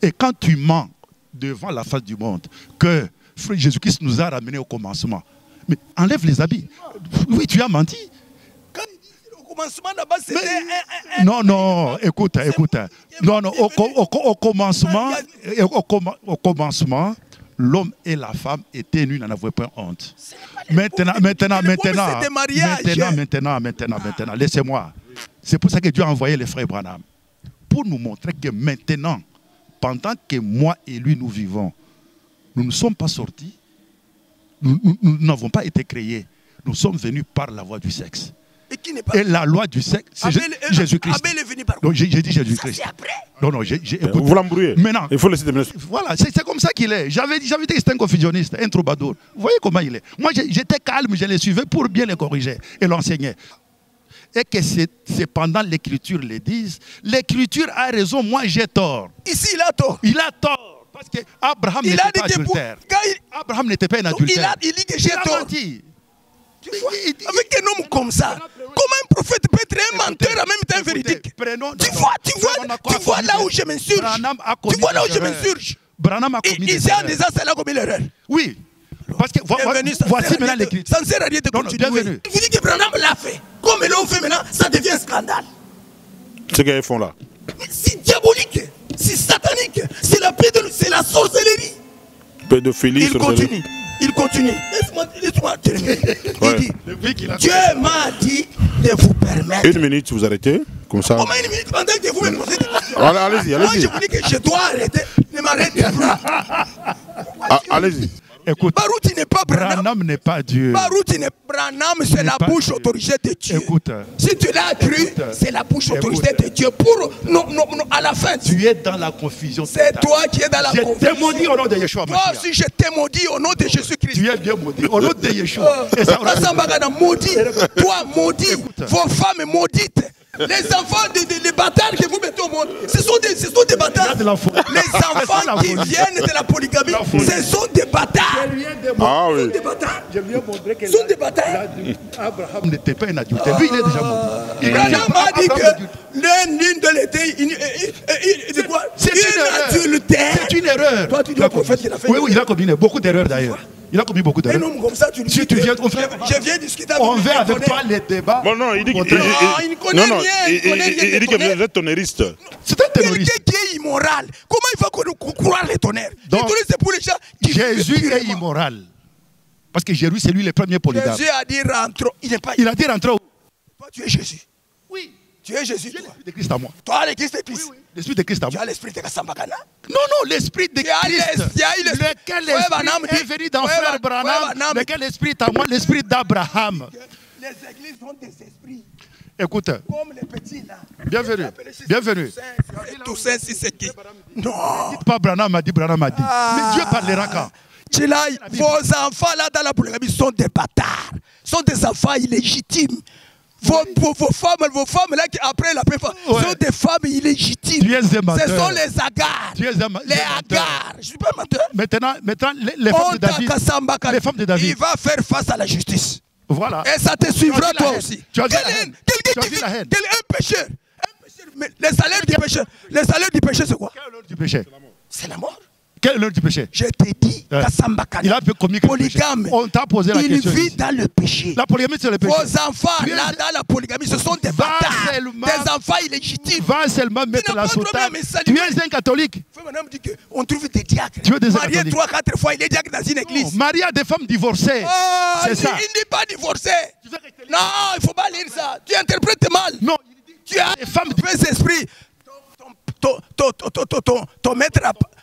Et quand tu mens devant la face du monde, que Jésus-Christ nous a ramenés au commencement, mais enlève les habits. Oui, tu as menti. Quand il dit au commencement, d'abord, c'était non, non, écoute. Non, non, au commencement, l'homme et la femme étaient nus, n'en avaient pas honte. Maintenant, laissez-moi. C'est pour ça que Dieu a envoyé les frères Branham. Pour nous montrer que maintenant, pendant que moi et lui nous vivons, nous ne sommes pas sortis, nous n'avons pas été créés. Nous sommes venus par la voie du sexe. Et la loi du sexe, c'est Jésus-Christ. Abel est venu par quoi? J'ai dit Jésus-Christ. Non, écoute, vous l'embrouillez. Maintenant, il faut laisser terminer. Voilà, c'est comme ça qu'il est. J'avais dit que c'était un confusionniste, un troubadour. Vous voyez comment il est. Moi, j'étais calme, je les suivais pour bien les corriger et l'enseigner. Et que c'est pendant l'écriture les disent. L'écriture a raison, moi j'ai tort. Ici, il a tort. Il a tort. Parce qu'Abraham n'était pas adultère. Abraham n'était pas un adultère. Il dit que j'ai tort. Menti. Avec un homme comme ça, comment un prophète peut être un menteur en même temps véridique? Tu vois là où je m'insurge. Tu vois là où je m'insurge. Il s'est en disant c'est là commis l'erreur. Oui. Parce que voici maintenant l'écriture. Ça ne sert à rien de continuer. Vous dites que Branham l'a fait. Comme ils l'ont fait maintenant, ça devient un scandale. Ce qu'ils font là. C'est diabolique, c'est satanique, c'est la sorcellerie. Pédophilie, Il continue. Laisse-moi terminer. Il dit, Dieu m'a dit de vous permettre. Une minute, vous arrêtez. Comme ça. Comment une minute pendant que vous me posez des questions? Allez-y. Moi, je vous dis que je dois arrêter. Ne m'arrêtez plus. Allez-y. Écoute, Barouti n'est pas Branham. Branham n'est pas Dieu. Barouti n'est Branham, c'est la bouche autorisée de Dieu. Écoute, si tu l'as cru, c'est la bouche autorisée de Dieu. Pour non, à la fin. Tu es dans la confusion. C'est toi qui es dans la confusion. Je t'ai maudit au nom de Yeshua. Moi aussi, je t'ai maudit au nom de Jésus-Christ. Tu es bien maudit au nom de Yeshua. Maudit. Toi, maudit. Vos femmes maudites. Les enfants des bâtards que vous mettez au monde, ce sont des bâtards. Les enfants qui viennent de la polygamie, ce sont des bâtards. Ah oui. Ce sont des bâtards. Abraham n'était pas un adultère. Lui, il est déjà maudit. Abraham a dit que l'une de l'été, c'est une adultère. C'est une erreur. Toi, tu dis au prophète qu'il a fait. Oui, il a commis beaucoup d'erreurs d'ailleurs. Il a commis beaucoup d'erreurs. Un homme comme ça, tu lui dis. Si tu viens, je viens discuter avec on veut avec toi les débats. Bon, non, il dit il ne connaît rien. Il dit que vous êtes tonneriste. C'est un terroriste. Quelqu'un qui est immoral. Comment il va croire les tonnerres? Les tonnerres, c'est pour les gens qui Jésus est immoral. Parce que Jésus, c'est lui le premier polygame. Jésus a dit rentre. Il a dit rentre où? Toi, tu es Jésus. Oui. Tu es Jésus. Tu as l'esprit de Christ à moi. Toi, le Christ est Christ. Oui. L'esprit de Christ à moi. Tu as l'esprit de Kassambakana. Non, l'esprit de Christ. Lequel esprit est venu dans frère Branham? Lequel esprit est à moi? L'esprit d'Abraham. Les églises ont des esprits. Écoute. Comme les petits là. Bienvenue. Toussaint, si c'est qui? Non. Dites pas Branham a dit, Branham a dit. Mais Dieu parlera quand? Vos enfants là dans la polygamie sont des bâtards. Sont des enfants illégitimes. Vos femmes là qui après la première fois sont des femmes illégitimes. Tu es un menteur. Ce sont les agares. Les agares. Je ne suis pas menteur. Maintenant les femmes de David. Il va faire face à la justice. Voilà. Et ça te suivra toi aussi. Quelqu'un qui est un pécheur. Mais le salaire du péché, c'est quoi? Quel est l'heure du péché? C'est la mort. Quelle est l'heure du péché? Je t'ai dit, il a commis quel polygame. On t'a posé la question. Il vit dans le péché. La polygamie, c'est le péché. Vos enfants, là, dans la polygamie, ce sont des bâtards. Des enfants illégitimes. Va seulement mettre la soutane. Tu es un catholique. On trouve des diacres. Marié 3-4 fois, il est diacre dans une église. Marié à des femmes divorcées. C'est ça. Il n'est pas divorcé. Non, il ne faut pas lire ça. Tu interprètes mal. Non. Tu as des femmes de esprit.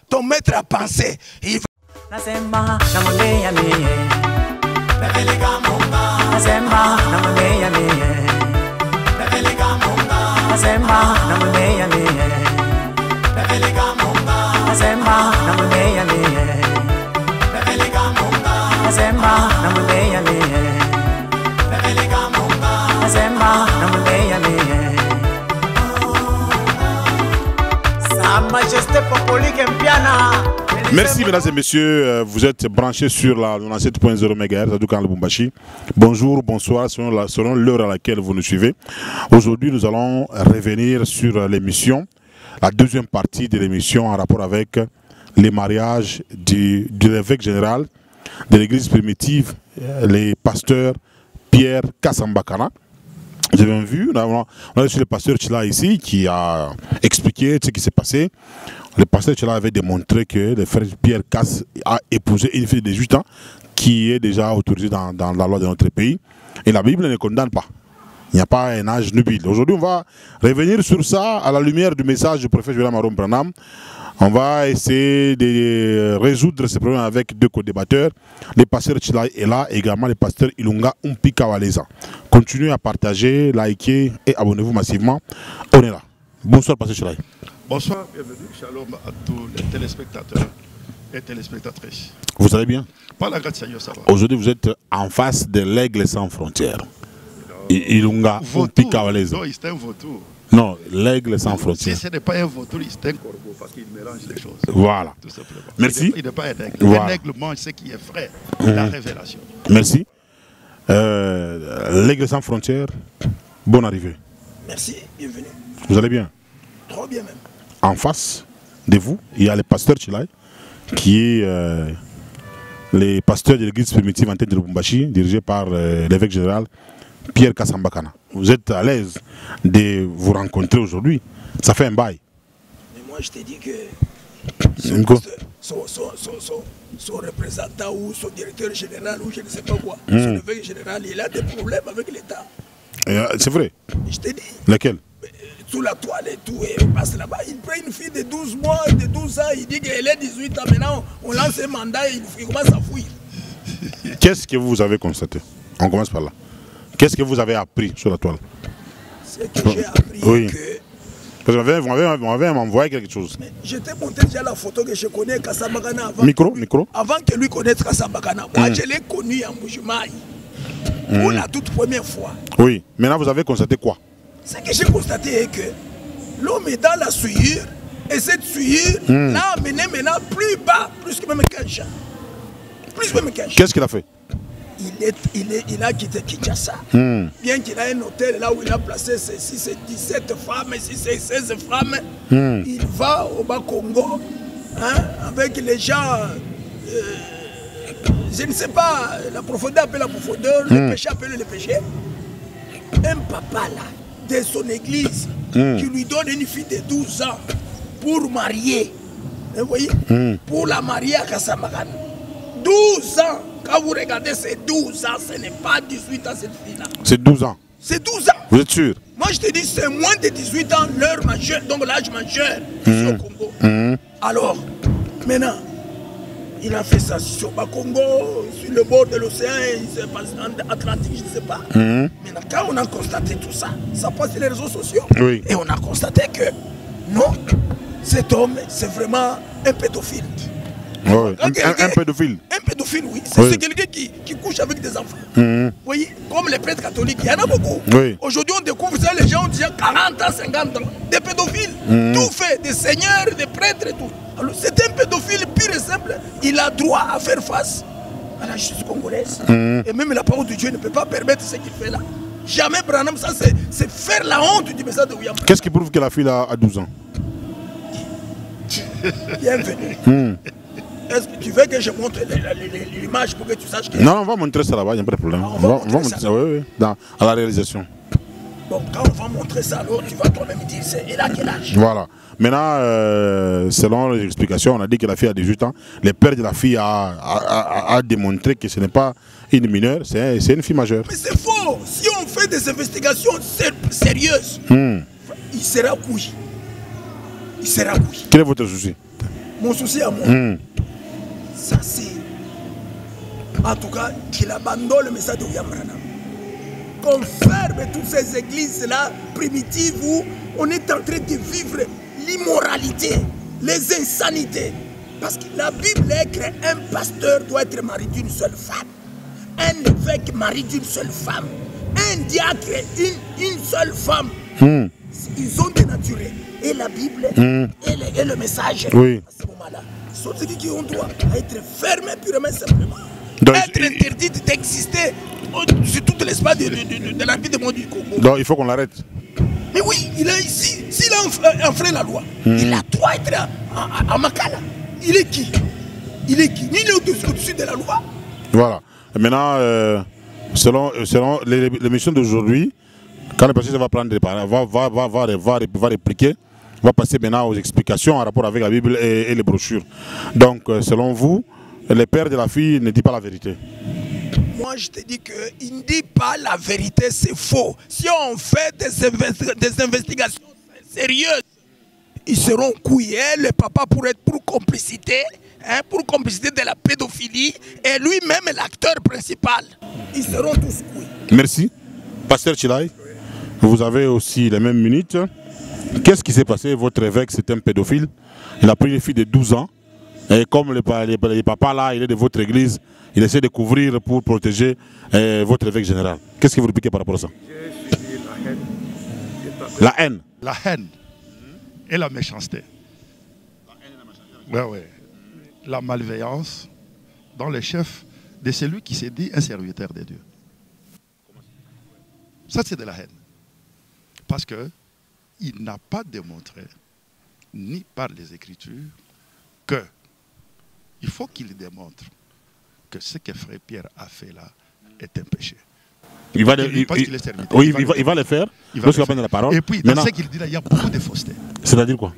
Ton maître à penser. Merci mesdames et messieurs, vous êtes branchés sur la 97.0 MHz à Doukan Lubumbashi. Bonjour, bonsoir, selon l'heure à laquelle vous nous suivez. Aujourd'hui nous allons revenir sur l'émission la deuxième partie de l'émission en rapport avec les mariages de l'évêque général de l'église primitive, les pasteurs Pierre Kassambakana. Vous avez vu, on a reçu le pasteur Chila ici qui a expliqué ce qui s'est passé. Le pasteur Chila avait démontré que le frère Pierre Kass a épousé une fille de 18 ans qui est déjà autorisée dans la loi de notre pays. Et la Bible ne condamne pas. Il n'y a pas un âge nubile. Aujourd'hui, on va revenir sur ça à la lumière du message du prophète William Aron Branham. On va essayer de résoudre ces problèmes avec deux co-débatteurs. Le pasteur Chila est là, également le pasteur Ilunga Umpi Kawaleza. Continuez à partager, liker et abonnez-vous massivement. On est là. Bonsoir, pasteur Chila. Bonsoir, bienvenue, shalom à tous les téléspectateurs et téléspectatrices. Vous allez bien? Par la grâce de Dieu, ça va. Aujourd'hui, vous êtes en face de l'Aigle sans frontières. Ilunga Umpi Kawaleza. Non, c'est un vautour. Non, l'Aigle sans frontières. Si ce n'est pas un vautour, c'est un corbeau parce qu'il mélange les choses. Voilà. Tout simplement. Merci. Il n'est pas un aigle. Voilà. Un aigle mange ce qui est frais. La révélation. Merci. L'Aigle sans frontières, bonne arrivée. Merci, bienvenue. Vous allez bien? Trop bien même. En face de vous, il y a le pasteur Chilai, qui est le pasteur de l'église primitive en tête de Lubumbashi, dirigé par l'évêque général Pierre Kassambakana. Vous êtes à l'aise de vous rencontrer aujourd'hui. Ça fait un bail. Mais moi, je t'ai dit que son représentant ou son directeur général ou je ne sais pas quoi, son évêque général, il a des problèmes avec l'État. C'est vrai. Je t'ai dit. Lequel? Sous la toile et tout, et il passe là-bas, il prend une fille de 12 mois, de 12 ans, il dit qu'elle est 18 ans, maintenant on lance un mandat et il commence à fouiller. Qu'est-ce que vous avez constaté? On commence par là. Qu'est-ce que vous avez appris sur la toile? C'est que j'ai appris oui. que... Parce que vous m'avez envoyé quelque chose. Je t'ai montré déjà la photo que je connais Kassambakana avant. Micro. Avant que lui connaisse Kassambakana. Moi, je l'ai connu en Moujimaï. Pour la toute première fois. Oui. Maintenant, vous avez constaté quoi? Ce que j'ai constaté est que l'homme est dans la souillure. Et cette souillure l'a amené maintenant plus bas, plus que même 15 ans. Plus même 15 ans. Qu'est-ce qu'il a fait? Il a quitté Kinshasa. Bien qu'il a un hôtel là où il a placé ses 17 femmes et 16 femmes. Il va au Bas-Congo avec les gens, je ne sais pas, la profondeur appelle la profondeur, le péché appelle le péché. Un papa là, de son église, qui lui donne une fille de 12 ans pour marier. Vous voyez? Pour la marier à Kassambakana. 12 ans. Quand vous regardez ces 12 ans, ce n'est pas 18 ans cette fille-là. C'est 12 ans. C'est 12 ans. Vous êtes sûr? Moi je te dis, c'est moins de 18 ans, l'heure majeure, donc l'âge majeur ici au Congo. Alors, maintenant, il a fait ça sur le Congo, sur le bord de l'océan, en Atlantique, je ne sais pas. Maintenant, quand on a constaté tout ça, ça passe sur les réseaux sociaux. Oui. Et on a constaté que non, cet homme, c'est vraiment un pédophile. Oui. Un pédophile. Un pédophile, oui. C'est quelqu'un qui couche avec des enfants. Vous voyez, comme les prêtres catholiques, il y en a beaucoup. Oui. Aujourd'hui, on découvre ça, les gens ont déjà 40 ans, 50 ans. Des pédophiles. Tout fait, des seigneurs, des prêtres et tout. Alors, c'est un pédophile pur et simple. Il a droit à faire face à la justice congolaise. Et même la parole de Dieu ne peut pas permettre ce qu'il fait là. Jamais Branham, ça c'est faire la honte du message de William. Qu'est-ce qui prouve que la fille a 12 ans? Bienvenue. Est-ce que tu veux que je montre l'image pour que tu saches que... Non, on va montrer ça là-bas, il n'y a pas de problème. On va montrer ça, oui, à la réalisation. Bon, quand on va montrer ça, alors tu vas toi-même dire, elle a quel âge? Voilà. Maintenant, selon les explications, on a dit que la fille a 18 ans. Le père de la fille a démontré que ce n'est pas une mineure, c'est une fille majeure. Mais c'est faux. Si on fait des investigations sérieuses, il sera couillé. Il sera couillé. Quel est votre souci? Mon souci à moi, ça c'est, en tout cas, qu'il abandonne le message de William Branham. Qu'on ferme toutes ces églises-là primitives où on est en train de vivre l'immoralité, les insanités. Parce que la Bible est qu'un pasteur doit être marié d'une seule femme. Un évêque marié d'une seule femme. Un diacre, une seule femme. Ils ont dénaturé. Et la Bible et le message. Oui. À ce moment-là, ce sont ceux qui ont droit à être fermés purement simplement. Donc, être interdit d'exister sur tout l'espace de la vie du monde du Congo. Donc il faut qu'on l'arrête. Mais oui, il a ici, s'il a enfreint la loi, il a droit d'être à Makala. Il est qui? Il est qui? Il est au-dessus de la loi. Voilà. Maintenant, selon l'émission d'aujourd'hui, quand le pasteur va prendre des paroles, va répliquer, va passer maintenant aux explications en rapport avec la Bible et les brochures. Donc, selon vous, le père de la fille ne dit pas la vérité. Moi, je te dis qu'il ne dit pas la vérité, c'est faux. Si on fait des investigations sérieuses, ils seront couillés, le papa pour être pour complicité, hein, pour complicité de la pédophilie, et lui-même est l'acteur principal. Ils seront tous couillés. Merci. Pasteur Chilai, vous avez aussi les mêmes minutes. Qu'est-ce qui s'est passé? Votre évêque, c'est un pédophile. Il a pris une fille de 12 ans. Et comme le papa là, il est de votre église, il essaie de couvrir pour protéger votre évêque général. Qu'est-ce que vous répliquez par rapport à ça? La haine. La haine et la méchanceté. Ouais. La malveillance dans le chef de celui qui s'est dit un serviteur de Dieu. Ça, c'est de la haine. Parce qu'il n'a pas démontré, ni par les Écritures, que il faut qu'il démontre que ce que Frère Pierre a fait là est un péché. Il va le faire. Il va prendre la parole. Et puis, dans ce qu'il dit là, il y a beaucoup de fausseté. C'est-à-dire quoi?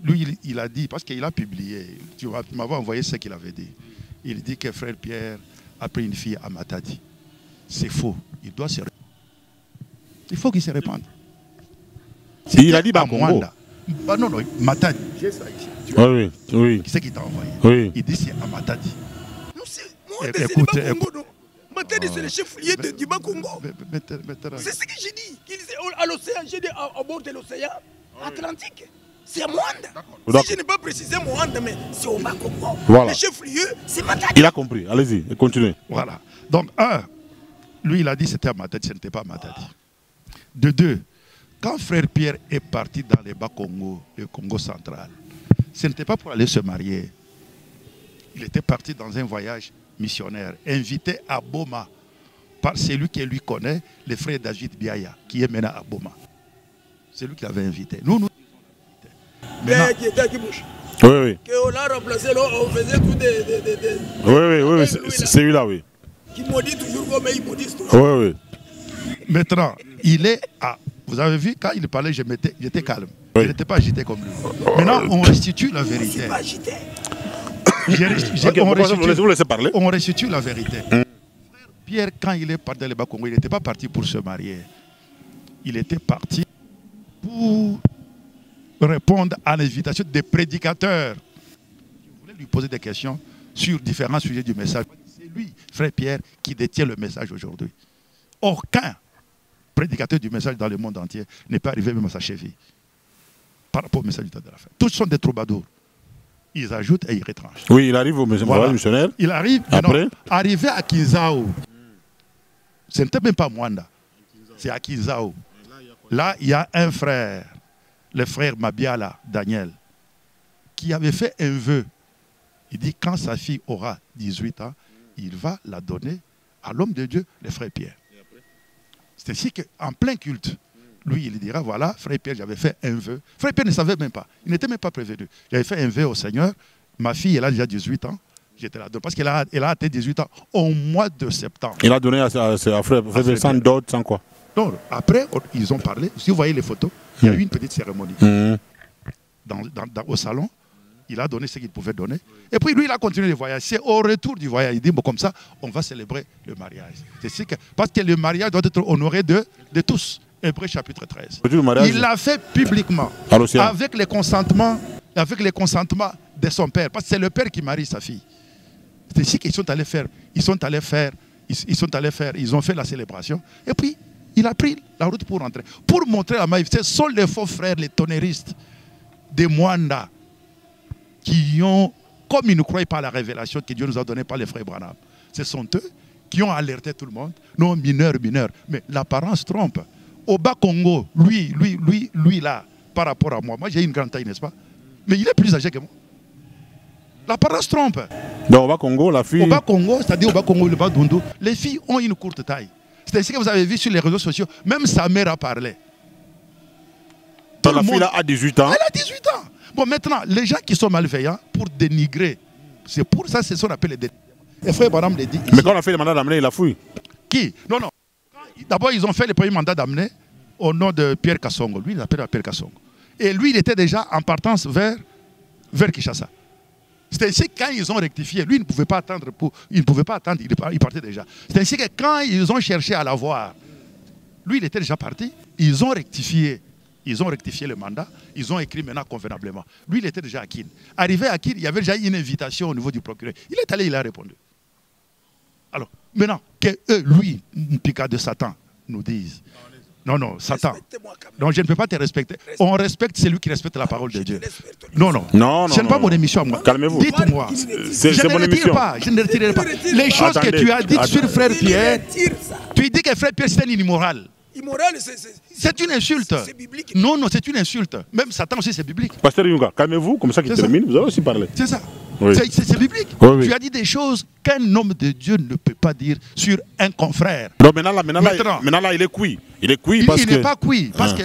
Lui, il a dit, parce qu'il a publié, tu m'avais envoyé ce qu'il avait dit. Il dit que Frère Pierre a pris une fille à Matadi. C'est faux. Il doit se répandre. Il faut qu'il se répande. Il a dit Bakongo. Non, Matadi. Oui. Qui c'est qui t'a envoyé? Oui. Il dit c'est à Matadi. Non, c'est moi, c'est Bakongo. Matadi, c'est le chef-lieu du Bakongo. C'est ce que j'ai dit. À l'océan, j'ai dit à bord de l'océan Atlantique. C'est à Moanda. Si je n'ai pas précisé Moanda, mais c'est au Bakongo. Voilà. Le chef-lieu, c'est Matadi. Il a compris. Allez-y, continuez. Voilà. Donc, lui, il a dit que c'était à Matadi, ce n'était pas à Matadi. De deux, quand Frère Pierre est parti dans les Bas-Congo, le Congo central, ce n'était pas pour aller se marier. Il était parti dans un voyage missionnaire, invité à Boma par celui qui lui connaît, le frère David Biaya, qui est maintenant à Boma. C'est lui qui l'avait invité. Nous Mais qui était à Kibouche. Oui. On l'a remplacé, on faisait tout des... Oui, c'est lui-là, oui. Qui maudit toujours comme il maudit toujours. Oui. Maintenant, il est à... Vous avez vu, quand il parlait, j'étais calme. Oui. Il n'était pas agité comme lui. Maintenant, on restitue la vérité. C'est pas agité. Vous laissez parler. On restitue la vérité. Frère Pierre, quand il est parti dans les Bas-Congo, il n'était pas parti pour se marier. Il était parti pour répondre à l'invitation des prédicateurs qui voulaient lui poser des questions sur différents sujets du message. C'est lui, Frère Pierre, qui détient le message aujourd'hui. Aucun prédicateur du message dans le monde entier n'est pas arrivé même à sa cheville par rapport au message du temps de la fin. Tous sont des troubadours. Ils ajoutent et ils retranchent. Oui, il arrive au missionnaire. Il arrive, après. Arrivé à Kinzao. Ce n'était même pas Mwanda. C'est à Kinzao. Là, il y a un frère, le frère Mabiala, Daniel, qui avait fait un vœu. Il dit quand sa fille aura 18 ans, il va la donner à l'homme de Dieu, le frère Pierre. C'est ainsi qu'en plein culte, lui, il dira, voilà, frère Pierre, j'avais fait un vœu. Frère Pierre ne savait même pas. Il n'était même pas prévenu. J'avais fait un vœu au Seigneur. Ma fille, elle a déjà 18 ans. J'étais là. Parce qu'elle a atteint 18 ans au mois de septembre. Il a donné à frère sans dot, sans quoi? Non, après, ils ont parlé. Si vous voyez les photos, il y a eu une petite cérémonie. Au salon, il a donné ce qu'il pouvait donner. Et puis lui, il a continué le voyage. C'est au retour du voyage. Il dit, bon, comme ça, on va célébrer le mariage. Parce que le mariage doit être honoré de tous. Hébreux chapitre 13. Il l'a fait publiquement, avec le consentement de son père. Parce que c'est le père qui marie sa fille. C'est ici qu'ils sont allés faire. Ils ont fait la célébration. Et puis, il a pris la route pour rentrer. Pour montrer la maïveté, ce sont les faux frères, les tonnéristes de Mwanda, qui ont, comme ils ne croient pas à la révélation que Dieu nous a donnée par les frères Branham, ce sont eux qui ont alerté tout le monde. Non, mineur. Mais l'apparence trompe. Au Bas-Congo, lui là, par rapport à moi j'ai une grande taille, n'est-ce pas? Mais il est plus âgé que moi. L'apparence trompe. Donc au Bas-Congo, la fille... Au Bas-Congo, c'est-à-dire au Bas-Congo, le Bas-Doundou, les filles ont une courte taille. C'est ce que vous avez vu sur les réseaux sociaux. Même sa mère a parlé. Donc la fille là a 18 ans. Elle a 18 ans. Bon, maintenant, les gens qui sont malveillants pour dénigrer, c'est pour ça, c'est ce qu'on appelle les dénigrements. Et frère Branham le dit. Mais quand on a fait le mandat d'amener, il a fouillé. Qui? Non, non. D'abord, ils ont fait le premier mandat d'amener au nom de Pierre Kassongo. Lui, il s'appelle Pierre Kassongo. Et lui, il était déjà en partance vers Kinshasa. C'est ainsi que quand ils ont rectifié, lui, il ne pouvait pas attendre, il partait déjà. C'est ainsi que quand ils ont cherché à l'avoir, lui, il était déjà parti, ils ont rectifié le mandat, ils ont écrit maintenant convenablement. Lui, il était déjà à Kin. Arrivé à Kin, il y avait déjà une invitation au niveau du procureur. Il est allé, il a répondu. Alors, maintenant, que eux, lui, Pika de Satan, nous disent. Non, non, Satan. Non, je ne peux pas te respecter. On respecte celui qui respecte la parole de Dieu. Non, non. Non, ce n'est pas mon émission, moi. Calmez-vous. Dites-moi. C'est mon émission. Je ne retirerai pas. Les choses que tu as dites sur frère Pierre, tu dis que frère Pierre, c'est un immoral. Immoral, c'est une insulte. C'est biblique. Non, non, c'est une insulte. Même Satan aussi, c'est biblique. Pasteur Yunga, calmez-vous, comme ça qu'il termine, vous allez aussi parler. C'est ça. Oui. C'est biblique. Oui, oui. Tu as dit des choses qu'un homme de Dieu ne peut pas dire sur un confrère. Non, maintenant là, il est cuit. Il est cuit parce que... Il n'est pas cuit, parce que...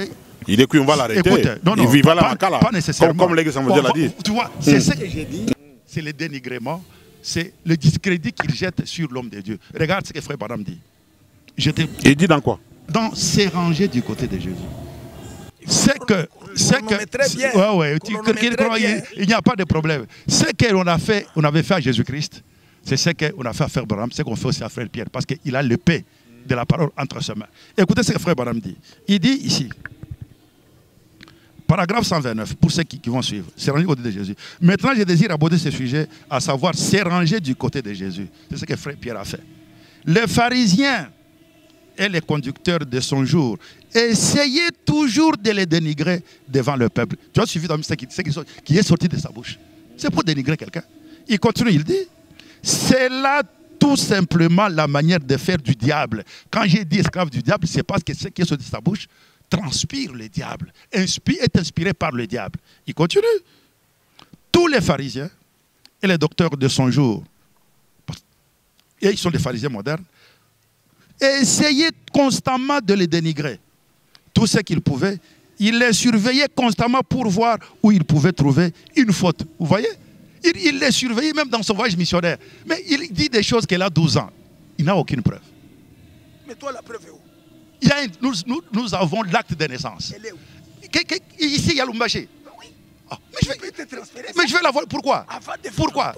Il est cuit, on va l'arrêter. Écoute, non, non, il va là, pas nécessairement. Comme l'église l'a dit. Tu vois, c'est ce que j'ai dit. C'est le dénigrement, c'est le discrédit qu'il jette sur l'homme de Dieu. Regarde ce que frère Branham dit. Il dit dans quoi? Dans ses rangées du côté de Jésus. C'est que... il n'y a pas de problème. Ce qu'on avait fait à Jésus-Christ, c'est ce qu'on a fait à frère Branham, c'est ce qu'on fait aussi à frère Pierre, parce qu'il a l'épée de la parole entre ses mains. Écoutez ce que frère Branham dit. Il dit ici, paragraphe 129, pour ceux qui vont suivre, c'est rangé du côté de Jésus. Maintenant, je désire aborder ce sujet, à savoir, c'est rangé du côté de Jésus. C'est ce que frère Pierre a fait. Les pharisiens et les conducteurs de son jour essayaient toujours de les dénigrer devant le peuple. Tu as suivi dans ce qui est sorti de sa bouche. C'est pour dénigrer quelqu'un. Il continue, il dit, c'est là tout simplement la manière de faire du diable. Quand j'ai dit esclave du diable, c'est parce que ce qui est sorti de sa bouche transpire le diable, est inspiré par le diable. Il continue. Tous les pharisiens et les docteurs de son jour, et ils sont des pharisiens modernes, essayaient constamment de les dénigrer. Tout ce qu'ils pouvaient, ils les surveillaient constamment pour voir où ils pouvaient trouver une faute. Vous voyez? Il les surveillait même dans son voyage missionnaire. Mais il dit des choses qu'elle a 12 ans. Il n'a aucune preuve. Mais toi, la preuve est où? Nous avons l'acte de naissance. Elle est où? Ici, il y a l'Umbaché. Oui. Ah, mais je vais la voir. Pourquoi? Pourquoi?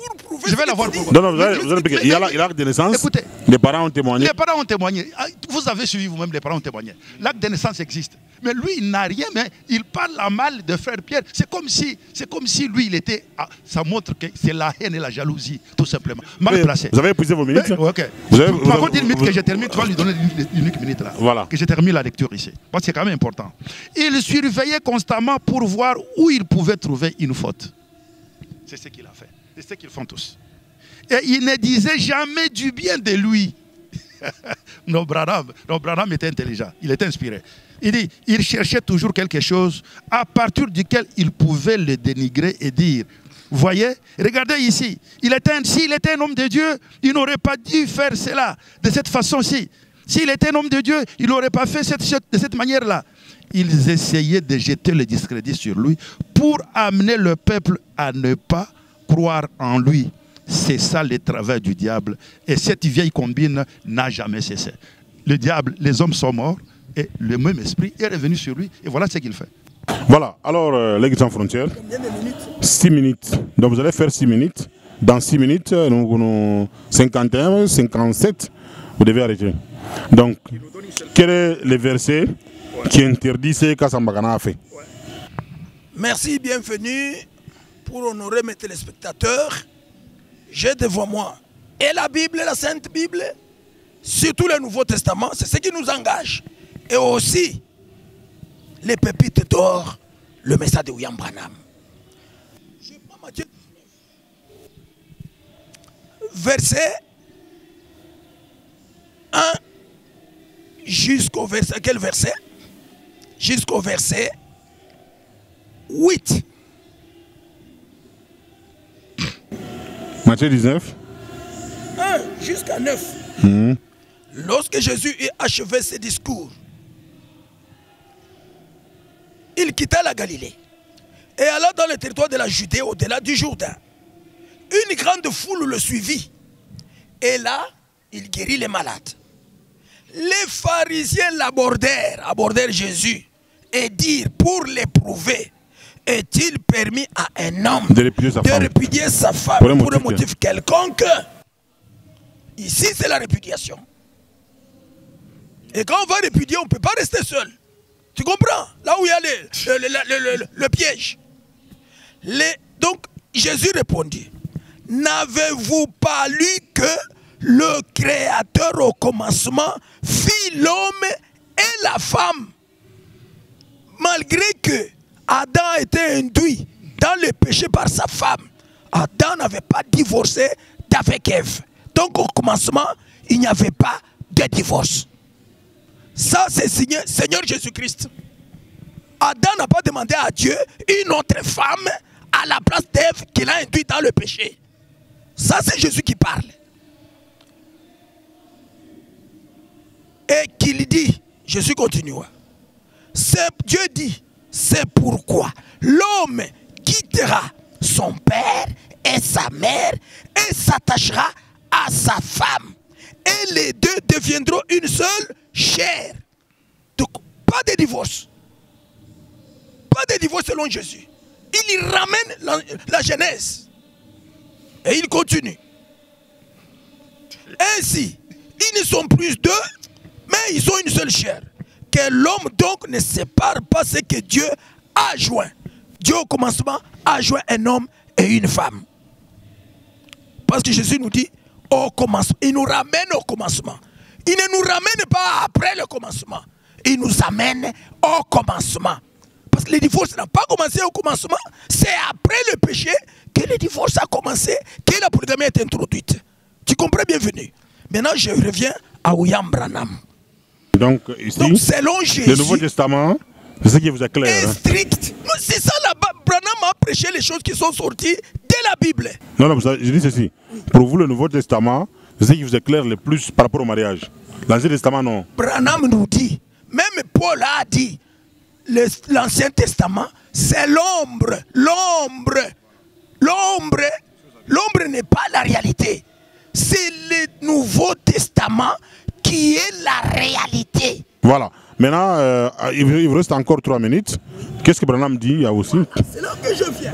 Je vais la voir. Pourquoi? Non, non, vous allez expliquer. Il y a l'acte de naissance. Écoutez, les parents ont témoigné. Les parents ont témoigné. Vous avez suivi vous-même, les parents ont témoigné. L'acte de naissance existe. Mais lui, il n'a rien, mais il parle à mal de frère Pierre. C'est comme si lui, il était... ça montre que c'est la haine et la jalousie, tout simplement. Mal placé. Vous avez épuisé vos minutes? Ok. Par contre, une minute que je termine, tu vas lui donner une unique minute là. Voilà. Que je termine la lecture ici. Parce que c'est quand même important. Il surveillait constamment pour voir où il pouvait trouver une faute. C'est ce qu'il a fait. C'est ce qu'ils font tous. Et il ne disait jamais du bien de lui. Non, Branham était intelligent. Il était inspiré. Il dit, il cherchait toujours quelque chose à partir duquel il pouvait le dénigrer et dire, voyez, regardez ici, s'il était un homme de Dieu, il n'aurait pas dû faire cela de cette façon-ci. S'il était un homme de Dieu, il n'aurait pas fait de cette manière-là. Ils essayaient de jeter le discrédit sur lui pour amener le peuple à ne pas croire en lui. C'est ça le travail du diable. Et cette vieille combine n'a jamais cessé. Le diable, les hommes sont morts et le même esprit est revenu sur lui. Et voilà ce qu'il fait. Voilà, alors l'Église sans frontières. Combien de minutes? 6 minutes. Donc vous allez faire 6 minutes. Dans 6 minutes, nous 51, 57, vous devez arrêter. Donc, quel est le verset qui interdit ce qu'Assambakana a fait? Merci, bienvenue pour honorer mes téléspectateurs. J'ai devant moi et la Bible, la Sainte Bible, surtout le Nouveau Testament, c'est ce qui nous engage. Et aussi les pépites d'or, le message de William Branham. Je prends Matthieu 19, verset 1 jusqu'au verset, quel verset? Jusqu'au verset 8. Matthieu 19. 1 jusqu'à 9. Lorsque Jésus eut achevé ses discours, il quitta la Galilée et alla dans le territoire de la Judée au-delà du Jourdain. Une grande foule le suivit. Et là, il guérit les malades. Les pharisiens abordèrent Jésus et dirent, pour l'éprouver, est-il permis à un homme de répudier sa femme pour un motif quelconque? Ici, c'est la répudiation. Et quand on va répudier, on ne peut pas rester seul. Tu comprends? Là où il y a le piège. Donc, Jésus répondit, n'avez-vous pas lu que le Créateur au commencement fit l'homme et la femme? Malgré que Adam était induit dans le péché par sa femme, Adam n'avait pas divorcé d'avec Ève. Donc au commencement, il n'y avait pas de divorce. Ça, c'est Seigneur Jésus-Christ. Adam n'a pas demandé à Dieu une autre femme à la place d'Ève qu'il a induite dans le péché. Ça, c'est Jésus qui parle. Et qu'il dit, Jésus continue, Dieu dit, c'est pourquoi l'homme quittera son père et sa mère et s'attachera à sa femme. Et les deux deviendront une seule chair. Donc, pas de divorce. Pas de divorce selon Jésus. Il y ramène la Genèse. Et il continue. Ainsi, ils ne sont plus deux, mais ils sont une seule chair. Que l'homme donc ne sépare pas ce que Dieu a joint. Dieu au commencement a joint un homme et une femme. Parce que Jésus nous dit au commencement. Il nous ramène au commencement. Il ne nous ramène pas après le commencement. Il nous amène au commencement. Parce que le divorce n'a pas commencé au commencement. C'est après le péché que le divorce a commencé, que la polygamie est introduite. Tu comprends? Bienvenue. Maintenant, je reviens à William Branham. Donc, ici, selon Jésus, le Nouveau Testament, c'est ce qui vous est clair. Est strict. C'est ça là-bas. Branham a prêché les choses qui sont sorties de la Bible. Non, je dis ceci. Pour vous, le Nouveau Testament, c'est ce qui vous est clair le plus par rapport au mariage. L'Ancien Testament, non. Branham nous dit, même Paul a dit, l'Ancien Testament, c'est l'ombre. L'ombre. L'ombre n'est pas la réalité. C'est le Nouveau Testament qui est la réalité. Voilà. Maintenant, il vous reste encore 3 minutes. Qu'est-ce que Branham dit aussi? C'est là que je viens.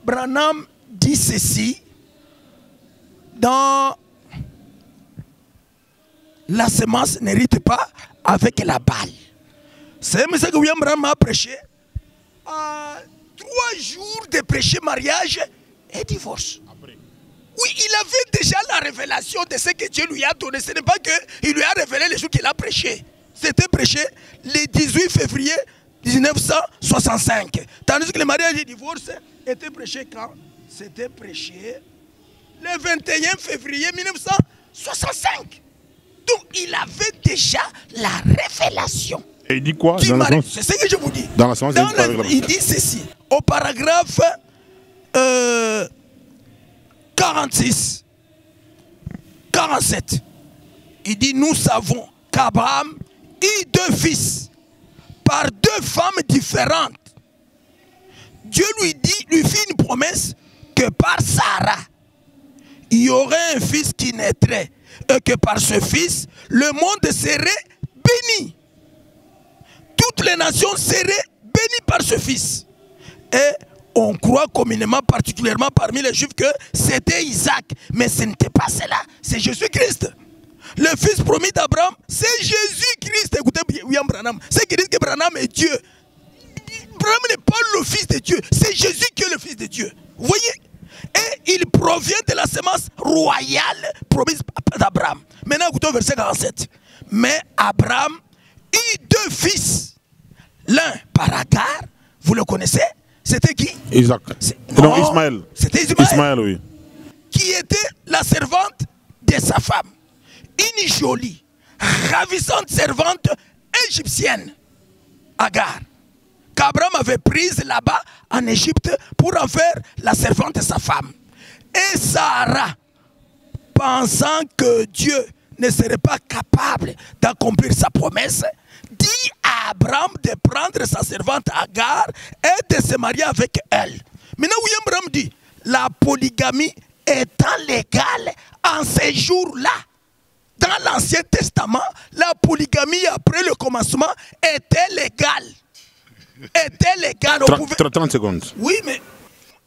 Branham dit ceci dans la semence n'hérite pas avec la balle. C'est ce que William Branham a prêché. À 3 jours de prêcher mariage et divorce. Oui, il avait déjà la révélation de ce que Dieu lui a donné. Ce n'est pas qu'il lui a révélé les jours qu'il a prêché. C'était prêché le 18 février 1965. Tandis que le mariage et le divorce étaient prêchés quand? C'était prêché le 21 février 1965. Donc il avait déjà la révélation. Et il dit quoi? C'est ce que je vous dis. Il dit ceci. Au paragraphe 46, 47, il dit, nous savons qu'Abraham eut 2 fils par 2 femmes différentes. Dieu lui fit une promesse que par Sarah, il y aurait un fils qui naîtrait et que par ce fils, le monde serait béni. Toutes les nations seraient bénies par ce fils. Et on croit communément, particulièrement parmi les Juifs, que c'était Isaac. Mais ce n'était pas cela. C'est Jésus-Christ. Le fils promis d'Abraham, c'est Jésus-Christ. Écoutez William Branham. Ceux qui disent que Branham est Dieu. Branham n'est pas le fils de Dieu. C'est Jésus qui est le fils de Dieu. Vous voyez? Et il provient de la semence royale promise d'Abraham. Maintenant, écoutez au verset 47. Mais Abraham eut 2 fils. L'un par Agar, vous le connaissez? C'était qui? Isaac. Non, Ismaël. C'était Ismaël. Ismaël, oui. Qui était la servante de sa femme. Une jolie, ravissante servante égyptienne, Agar, qu'Abraham avait prise là-bas en Égypte pour en faire la servante de sa femme. Et Sarah, pensant que Dieu ne serait pas capable d'accomplir sa promesse, dit à Abraham de prendre sa servante Agar et de se marier avec elle. Maintenant, William Branham dit, la polygamie étant légale en ces jours-là. Dans l'Ancien Testament, la polygamie après le commencement était légale. Était légale. 30 secondes. Oui, mais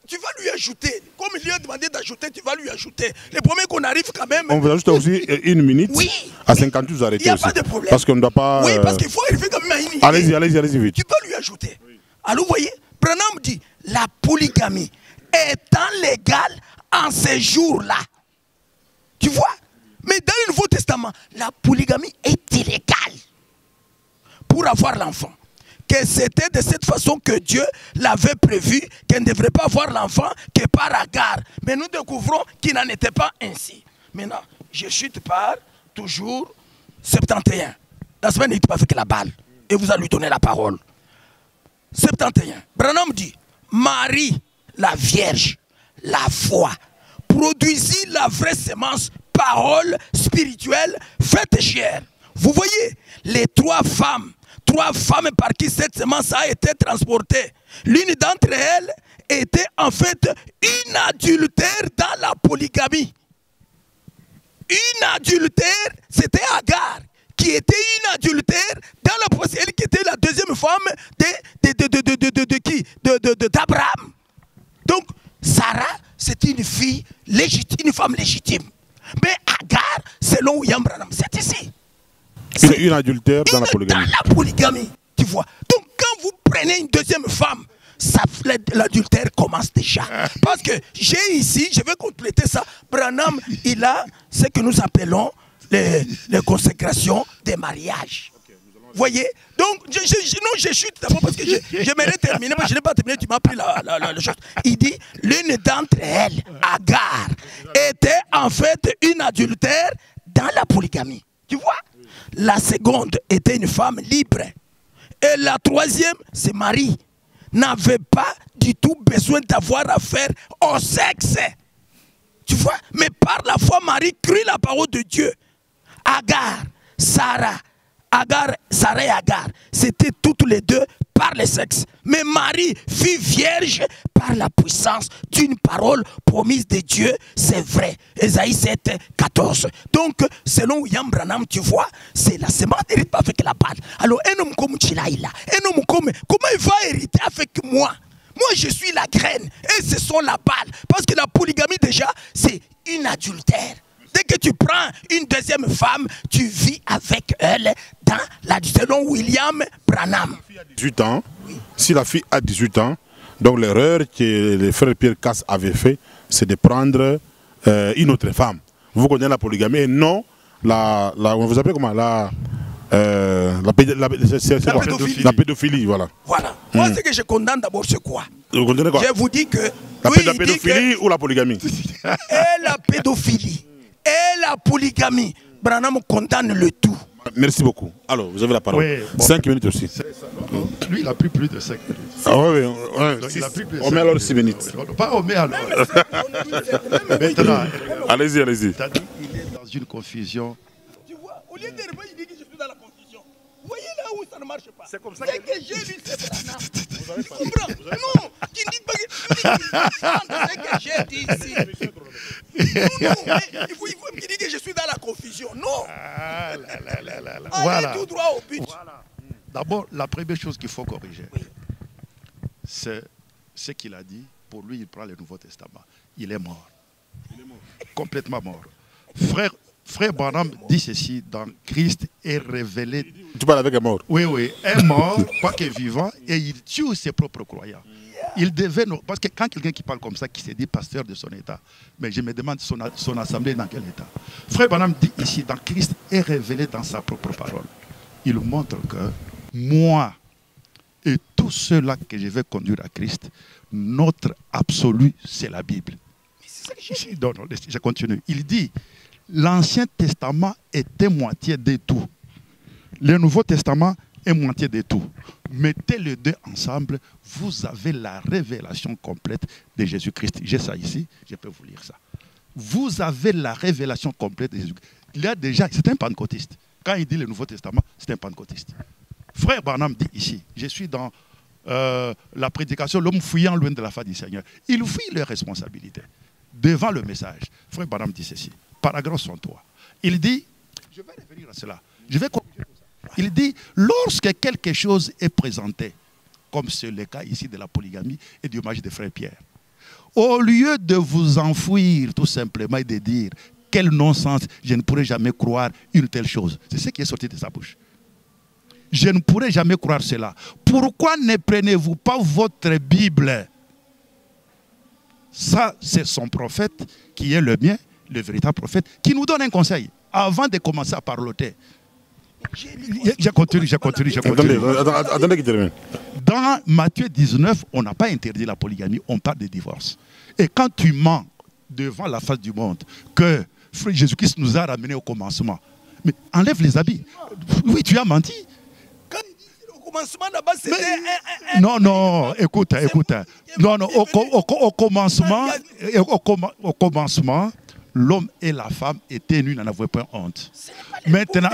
tu vas lui ajouter. Comme il lui a demandé d'ajouter, tu vas lui ajouter. Le premier qu'on arrive quand même... On va ajouter aussi une minute. Oui. À 58, vous arrêtez aussi. Il n'y a pas de problème. Parce qu'on ne doit pas... Oui, parce qu'il faut arriver quand même à une idée. Allez-y vite. Tu peux lui ajouter. Oui. Alors, vous voyez, Branham dit, la polygamie étant légale en ces jours-là. Tu vois? Mais dans le Nouveau Testament, la polygamie est illégale pour avoir l'enfant. Que c'était de cette façon que Dieu l'avait prévu, qu'elle ne devrait pas avoir l'enfant que par Agar. Mais nous découvrons qu'il n'en était pas ainsi. Maintenant, je chute par toujours 71. La semaine, il n'était pas avec la balle. Et vous allez lui donner la parole. 71. Branham dit, Marie, la Vierge, la foi, produisit la vraie semence, parole spirituelle, faite chair. Vous voyez, les trois femmes par qui cette semence a été transportée. L'une d'entre elles était en fait une adultère dans la polygamie. Une adultère, c'était Agar, qui était une adultère dans la polygamie, elle qui était la deuxième femme d'Abraham. Donc, Sarah, c'est une fille légitime, une femme légitime. Mais Agar, selon William Branham, c'est ici. Une adultère dans la polygamie. Dans la polygamie, tu vois. Donc quand vous prenez une deuxième femme, l'adultère commence déjà. Parce que j'ai ici, je vais compléter ça, Branham, il a ce que nous appelons les consécrations des mariages. Vous voyez? Donc, je chute d'abord parce que j'aimerais terminer, mais je n'ai pas terminé, tu m'as pris la chose. Il dit, l'une d'entre elles, Agar, était en fait une adultère dans la polygamie. Tu vois? La seconde était une femme libre. Et la troisième, c'est Marie. N'avait pas du tout besoin d'avoir affaire au sexe. Tu vois? Mais par la foi, Marie crut la parole de Dieu. Agar, Sarah et Agar, c'était toutes les deux par le sexe. Mais Marie fut vierge par la puissance d'une parole promise de Dieu, c'est vrai. Ésaïe 7, 14. Donc, selon William Branham, tu vois, c'est la semence hérite pas avec la balle. Alors, un homme comme Chilaïla, un homme comme, comment il va hériter avec moi? Moi, je suis la graine et ce sont la balle. Parce que la polygamie, déjà, c'est une adultère. Dès que tu prends une deuxième femme, tu vis avec elle dans la selon William Branham. 18 ans, si la fille a 18 ans, donc l'erreur que les frères Pierre Casse avaient fait, c'est de prendre une autre femme. Vous connaissez la polygamie et non vous appelez comment la pédophilie, voilà. Voilà. Moi, ce que je condamne d'abord, c'est quoi? Vous condamnez quoi? Je vous dis que... La pédophilie ou la polygamie? Et la pédophilie et la polygamie. Branham condamne le tout. Merci beaucoup. Alors, vous avez la parole. Oui, bon, 5 minutes aussi. Lui, il a pris plus de 5 minutes. Ah oui, on met alors 6 minutes. Pas on met alors. Maintenant, allez-y. Il est dans une confusion. Tu vois, au lieu de répondre, il dit que je suis dans la confusion. Vous voyez là où ça ne marche pas. C'est comme ça que j'ai lu ce Branham. Tu comprends? Non, tu ne dis pas que ce que j'ai dit ici. Non, il faut qu'il dise que je suis dans la confusion. Non. Voilà. Allez tout droit au but. Voilà. D'abord, la première chose qu'il faut corriger, c'est ce qu'il a dit. Pour lui, il prend le Nouveau Testament. Il est mort. Complètement mort. Frère Branham dit ceci, dans Christ est révélé. Tu parles avec un mort? Oui, est mort, quoique vivant, et il tue ses propres croyants. Il devait, parce que quand quelqu'un qui parle comme ça, qui se dit pasteur de son état, mais je me demande son assemblée dans quel état. Frère Branham dit ici, dans Christ est révélé dans sa propre parole. Il montre que moi et tous ceux-là que je vais conduire à Christ, notre absolu, c'est la Bible. Non, je continue. Il dit, l'Ancien Testament était moitié de tout. Le Nouveau Testament est moitié de tout. Mettez les deux ensemble, vous avez la révélation complète de Jésus-Christ. J'ai ça ici, je peux vous lire ça. Vous avez la révélation complète de Jésus-Christ. Il y a déjà, c'est un pentecôtiste. Quand il dit le Nouveau Testament, c'est un pentecôtiste. Frère Branham dit ici, je suis dans la prédication, l'homme fuyant loin de la face du Seigneur. Ils fuient leurs responsabilités devant le message. Frère Branham dit ceci, paragraphe 63. Il dit, je vais revenir à cela, je vais corriger tout ça. Il dit, lorsque quelque chose est présenté, comme c'est le cas ici de la polygamie et du mariage de frère Pierre, au lieu de vous enfouir tout simplement et de dire quel non-sens, je ne pourrais jamais croire une telle chose. C'est ce qui est sorti de sa bouche. Je ne pourrais jamais croire cela. Pourquoi ne prenez-vous pas votre Bible? Ça, c'est son prophète qui est le mien, le véritable prophète, qui nous donne un conseil avant de commencer à parloter. Je continue. Attendez qu'il termine. Dans Matthieu 19, on n'a pas interdit la polygamie, on parle de divorce. Et quand tu mens devant la face du monde que Jésus-Christ nous a ramenés au commencement, mais enlève les habits. Oui, tu as menti. Quand il dit au commencement là-bas, c'était Non, écoute. Non, au commencement, l'homme et la femme étaient nus, n'en avaient pas honte. Maintenant,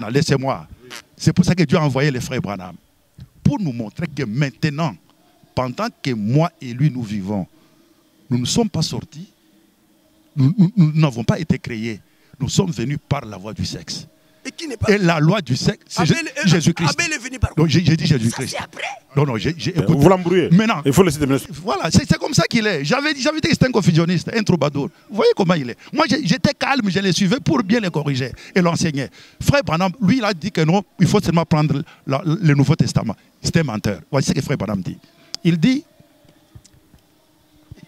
laissez-moi. C'est pour ça que Dieu a envoyé les frères Branham. Pour nous montrer que maintenant, pendant que moi et lui nous vivons, nous ne sommes pas sortis, nous n'avons pas été créés, nous sommes venus par la voie du sexe. Et la loi du sexe, c'est Jésus-Christ. Abel est venu par quoi? J'ai dit Jésus-Christ. Ça, c'est après. Non, Vous l'embrouillez. Maintenant, il faut laisser terminer. Voilà, c'est comme ça qu'il est. J'avais dit que c'était un confusionniste, un troubadour. Vous voyez comment il est. Moi, j'étais calme, je les suivais pour bien les corriger et l'enseigner. Frère Branham, lui, il a dit que non, il faut seulement prendre le Nouveau Testament. C'était un menteur. Voici ce que Frère Branham dit. Il dit,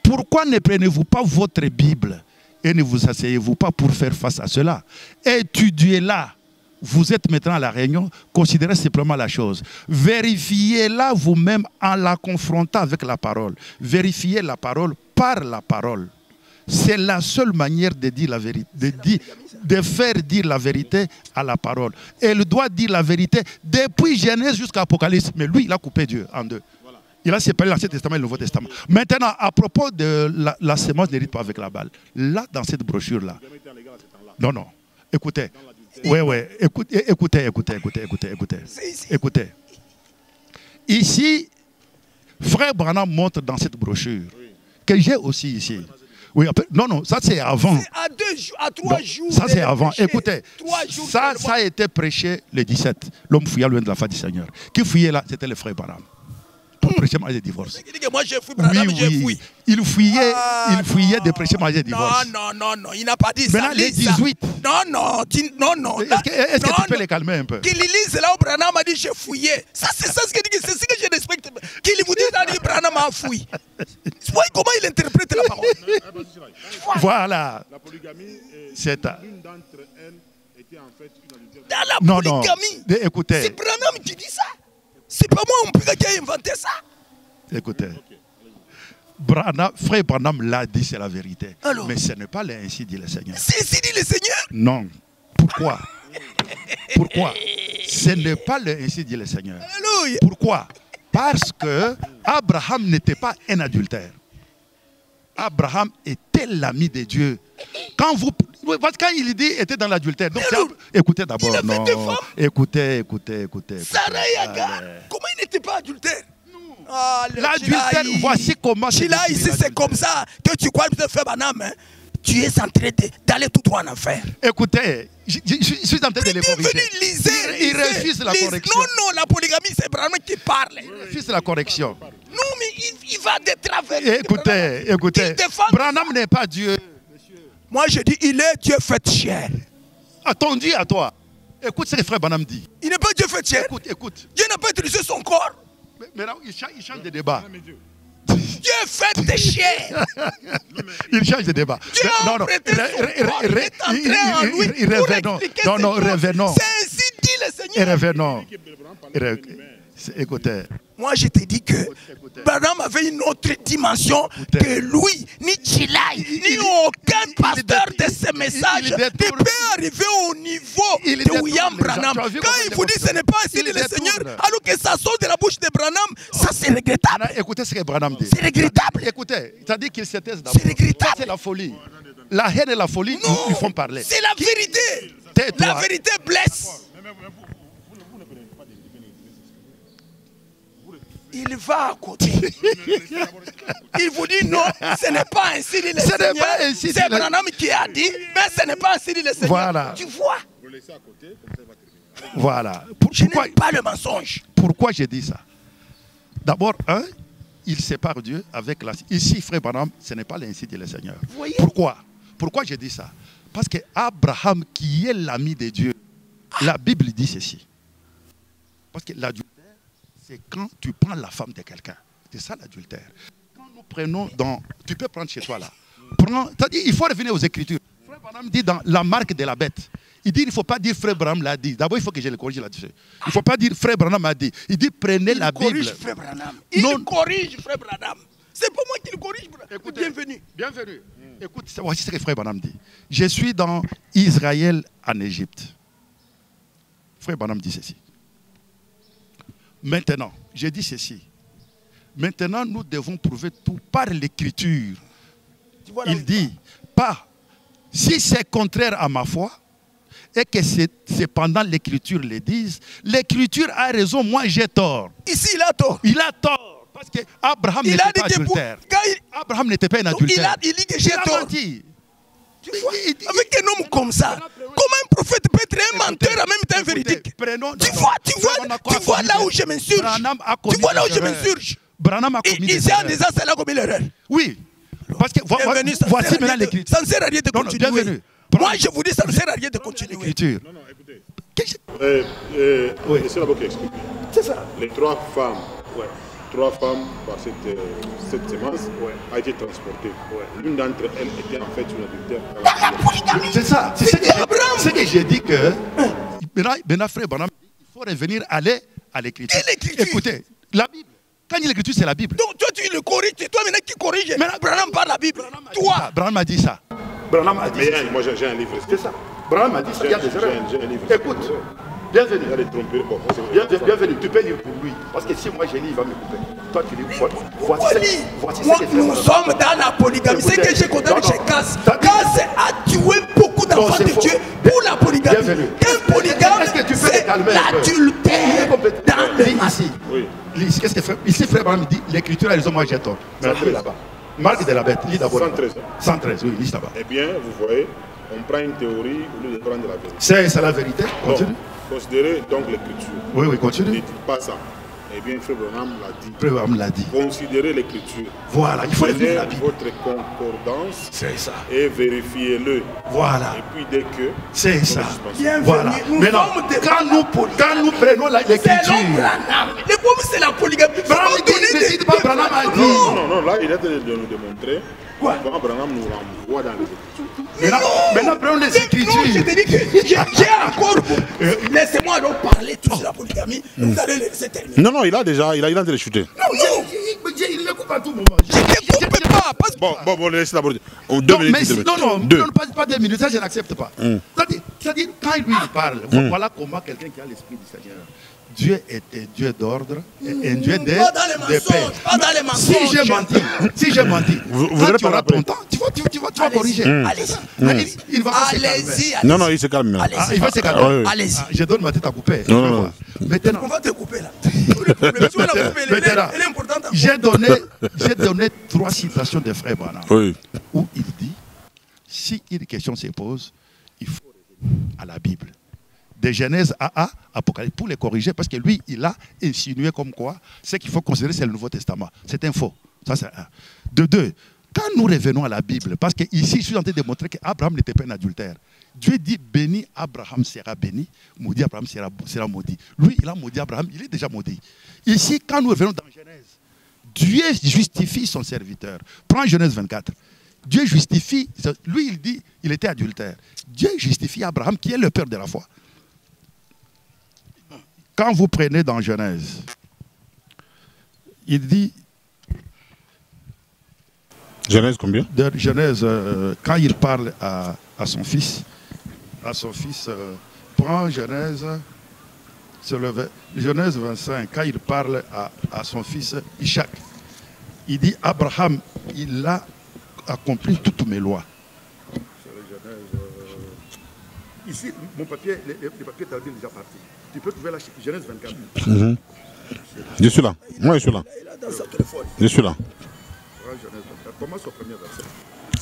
pourquoi ne prenez-vous pas votre Bible et ne vous asseyez-vous pas pour faire face à cela? Étudiez-la. Vous êtes maintenant à la réunion, considérez simplement la chose. Vérifiez-la vous-même en la confrontant avec la parole. Vérifiez la parole par la parole. C'est la seule manière de dire la vérité, de faire dire la vérité à la parole. Elle doit dire la vérité depuis Genèse jusqu'à Apocalypse. Mais lui, il a coupé Dieu en deux. Il a séparé l'Ancien Testament et le Nouveau Testament. Maintenant, à propos de la sémence n'hérite pas avec la balle. Là, dans cette brochure-là. Non. Écoutez. Oui. Écoutez. Ici, Frère Branham montre dans cette brochure que j'ai aussi ici. Oui, non, ça c'est avant. À 3 jours. Ça c'est avant. Écoutez, 3 jours, ça a été prêché le 17. L'homme fouillant loin de la face du Seigneur. Qui fouillait là, c'était le Frère Branham. Pour prêcher mariage de divorce. Moi j'ai fouillé, Branham, j'ai fouillé. Il fouillait de prêcher mariage de divorce. Non, il n'a pas dit ça. Maintenant, les 18. Non. Est-ce que tu peux les calmer un peu? Qu'il lise là où Branham a dit j'ai fouillé. Ça, c'est ce que je respecte. Qu'il vous dise là, Branham a fouillé. Vous voyez comment il interprète la parole? Voilà. La polygamie, c'est l'une d'entre elles était en fait une adultère. Dans la polygamie, écoutez. c'est Branham qui dit ça. C'est pas moi qui a inventé ça. Écoutez. Frère Branham l'a dit, c'est la vérité. Alors, mais ce n'est pas ainsi dit le Seigneur. C'est ainsi dit le Seigneur? Non. Pourquoi? Pourquoi? Ce n'est pas ainsi dit le Seigneur. Alléluia. Pourquoi? Parce que Abraham n'était pas un adultère. Abraham était l'ami de Dieu. Quand il dit était dans l'adultère. Donc, écoutez d'abord. Écoutez. Sarah et Agar, comment il n'était pas adultère? L'adultère, voici comment. Chila, ici c'est comme ça que tu crois que tu fais Branham. Tu es en train d'aller tout droit en enfer. Écoutez, je suis en train de les corriger. Il refuse la correction. Non, la polygamie, c'est Branham qui parle. Il refuse la correction. Non, mais il va de travers. Écoutez. Branham n'est pas Dieu. Moi, je dis, il est Dieu fait chair. Attendu à toi. Écoute ce que frère Branham dit. Il n'est pas Dieu fait chair. Écoute. Dieu n'a pas utilisé son corps. Mais là, il change de débat. Dieu fait de chair. Il change de débat. Dieu a prêté son corps. Revenons. C'est ainsi dit le Seigneur. Revenons. Écoutez. Moi, je te dis que Branham avait une autre dimension que lui, ni Chilai, ni aucun pasteur de ce message ne peut arriver au niveau de William Branham. Quand il vous dit que ce n'est pas ainsi dit le Seigneur, alors que ça sort de la bouche de Branham, ça c'est regrettable. Écoutez ce que Branham dit. C'est regrettable. Écoutez, c'est-à-dire qu'il s'était d'abord. C'est regrettable. C'est la folie. La haine et la folie, ils font parler. C'est la vérité. La vérité blesse. Il va à côté. Il vous dit non, ce n'est pas ainsi dit le Seigneur. C'est Branham qui a dit, mais ce n'est pas ainsi dit le Seigneur. Voilà. Tu vois? Voilà. Je n'aime pas le mensonge. Pourquoi j'ai dit ça? D'abord, il sépare Dieu avec la... Ici, frère Branham, ce n'est pas l'ainsi dit le Seigneur. Pourquoi? Pourquoi j'ai dit ça? Parce que Abraham, qui est l'ami de Dieu, la Bible dit ceci. Parce que l'adultère, c'est quand tu prends la femme de quelqu'un. C'est ça l'adultère. Quand nous prenons dans... Tu peux prendre chez toi là. C'est-à-dire, il faut revenir aux Écritures. Frère Branham dit dans la marque de la bête. Il dit, il ne faut pas dire frère Branham l'a dit. D'abord, il faut que je le corrige là-dessus. Il ne faut pas dire frère Branham a dit. Il dit, prenez la Bible. Frère Branham. Il corrige frère Branham. C'est pas moi qui le corrige. Écoutez, bienvenue. Bienvenue. Écoute, voici ce que frère Branham dit. Je suis dans Israël en Égypte. Frère Branham dit ceci. Maintenant, j'ai dit ceci. Maintenant, nous devons prouver tout par l'écriture. Il dit, pas, si c'est contraire à ma foi, et que c'est pendant l'écriture le disent, l'écriture a raison, moi j'ai tort. Ici, il a tort. Il a tort. Parce que Abraham n'était pas adultère. Abraham n'était pas un adultère. Il dit que j'ai tort. Menti. Avec un homme comme ça, comment un prophète peut être un menteur en même temps véridique? Tu vois là où je m'insurge. Tu vois là où je m'insurge. Il s'est en disant c'est là comme l'erreur. Oui. Parce que voici maintenant l'écriture. Ça ne sert à rien de continuer. Moi je vous dis ça ne sert à rien de continuer. L'écriture. Non, non, écoutez. C'est là-bas qui explique. C'est ça. Les trois femmes. Trois femmes par cette semence a été transportée. L'une d'entre elles était en fait une adultère. C'est ça. C'est ce que j'ai dit que maintenant, frère Branham, il faut revenir aller à l'écriture. Écoutez, la Bible. Quand il y a l'écriture, c'est la Bible. Donc toi tu le corriges, c'est toi maintenant qui corrige. Branham parle la Bible. Toi. Branham a dit ça. Branham a dit ça. Mais moi j'ai un livre. C'est ça. Branham a dit ça. Il y a des erreurs. J'ai un livre. Écoute. Bienvenue. Bienvenue. Tu peux lire pour lui. Parce que si moi je lis, il va me couper. Toi tu lis. Voici ce que nous sommes dans la polygamie. C'est que j'ai condamné chez Cass. Cass a tué beaucoup d'enfants de Dieu pour la polygamie. Quel polygame? C'est l'adultère dans le ici. Lis. Qu'est-ce que frère? Ici, frère Branham dit l'écriture a raison, moi j'ai tort. Là-bas. Marque de la bête. Lis d'abord. 113. 113, oui, lis là-bas. Eh bien, vous voyez, on prend une théorie au lieu de prendre la vérité. C'est la vérité. Continue. Considérez donc l'écriture. Oui, continue. Ne dites pas ça. Eh bien, frère Branham l'a dit. Frère Branham l'a dit. Considérez l'écriture. Voilà, il faut prenez la Bible. Votre concordance. C'est ça. Et vérifiez-le. Voilà. Et puis dès que... C'est ça. Bienvenue. Voilà. Maintenant, quand nous prenons l'écriture... Le problème, c'est la polygamie. Branham ne dit pas Branham a dit. Non, là, il est en train de nous démontrer. Quoi? Branham nous renvoie dans les écritures. Maintenant, prenons les écritures. Non, je te dis que j'ai encore... Laissez-moi donc parler tout sur la polygamie. Vous allez laisser terminer. Non, il a déjà, il a été chuté. Non, il me coupe à tout moment. Je ne te coupe pas. Parce que... Bon, laissez d'abord. 2 minutes. Non, pas 2 minutes, ça je n'accepte pas. C'est-à-dire, quand lui il parle, voilà comment quelqu'un qui a l'esprit du Seigneur. Dieu est un Dieu d'ordre et un Dieu de paix. Pas dans les mensonges. Si j'ai menti, vous allez pas ton temps, tu vas corriger. Allez-y. Allez-y. Non, il se calme. Il va se calmer. Allez-y. Je donne ma tête à couper. Non. Maintenant, on va te couper là. Elle est importante. J'ai donné 3 citations de frère Branham où il dit, si une question se pose, il faut à la Bible. De Genèse à Apocalypse, pour les corriger, parce que lui, il a insinué comme quoi, ce qu'il faut considérer, c'est le Nouveau Testament. C'est un faux. Ça, c'est un. De 2, quand nous revenons à la Bible, parce que ici, je suis en train de démontrer qu'Abraham n'était pas un adultère. Dieu dit, béni, Abraham sera béni, maudit, Abraham sera maudit. Lui, il a maudit Abraham, il est déjà maudit. Ici, quand nous revenons dans Genèse, Dieu justifie son serviteur. Prends Genèse 24. Dieu justifie, lui, il dit, il était adultère. Dieu justifie Abraham, qui est le père de la foi. Quand vous prenez dans Genèse, il dit... Genèse combien? Genèse, quand il parle à son fils, prends Genèse, Genèse 25, quand il parle à son fils Isaac, il dit, Abraham, il a accompli toutes mes lois. Ici, mon papier, les papiers t'ont déjà parti. Tu peux trouver la Genèse 24. Je suis là. Moi, je suis là. Je suis là. Commence au premier verset.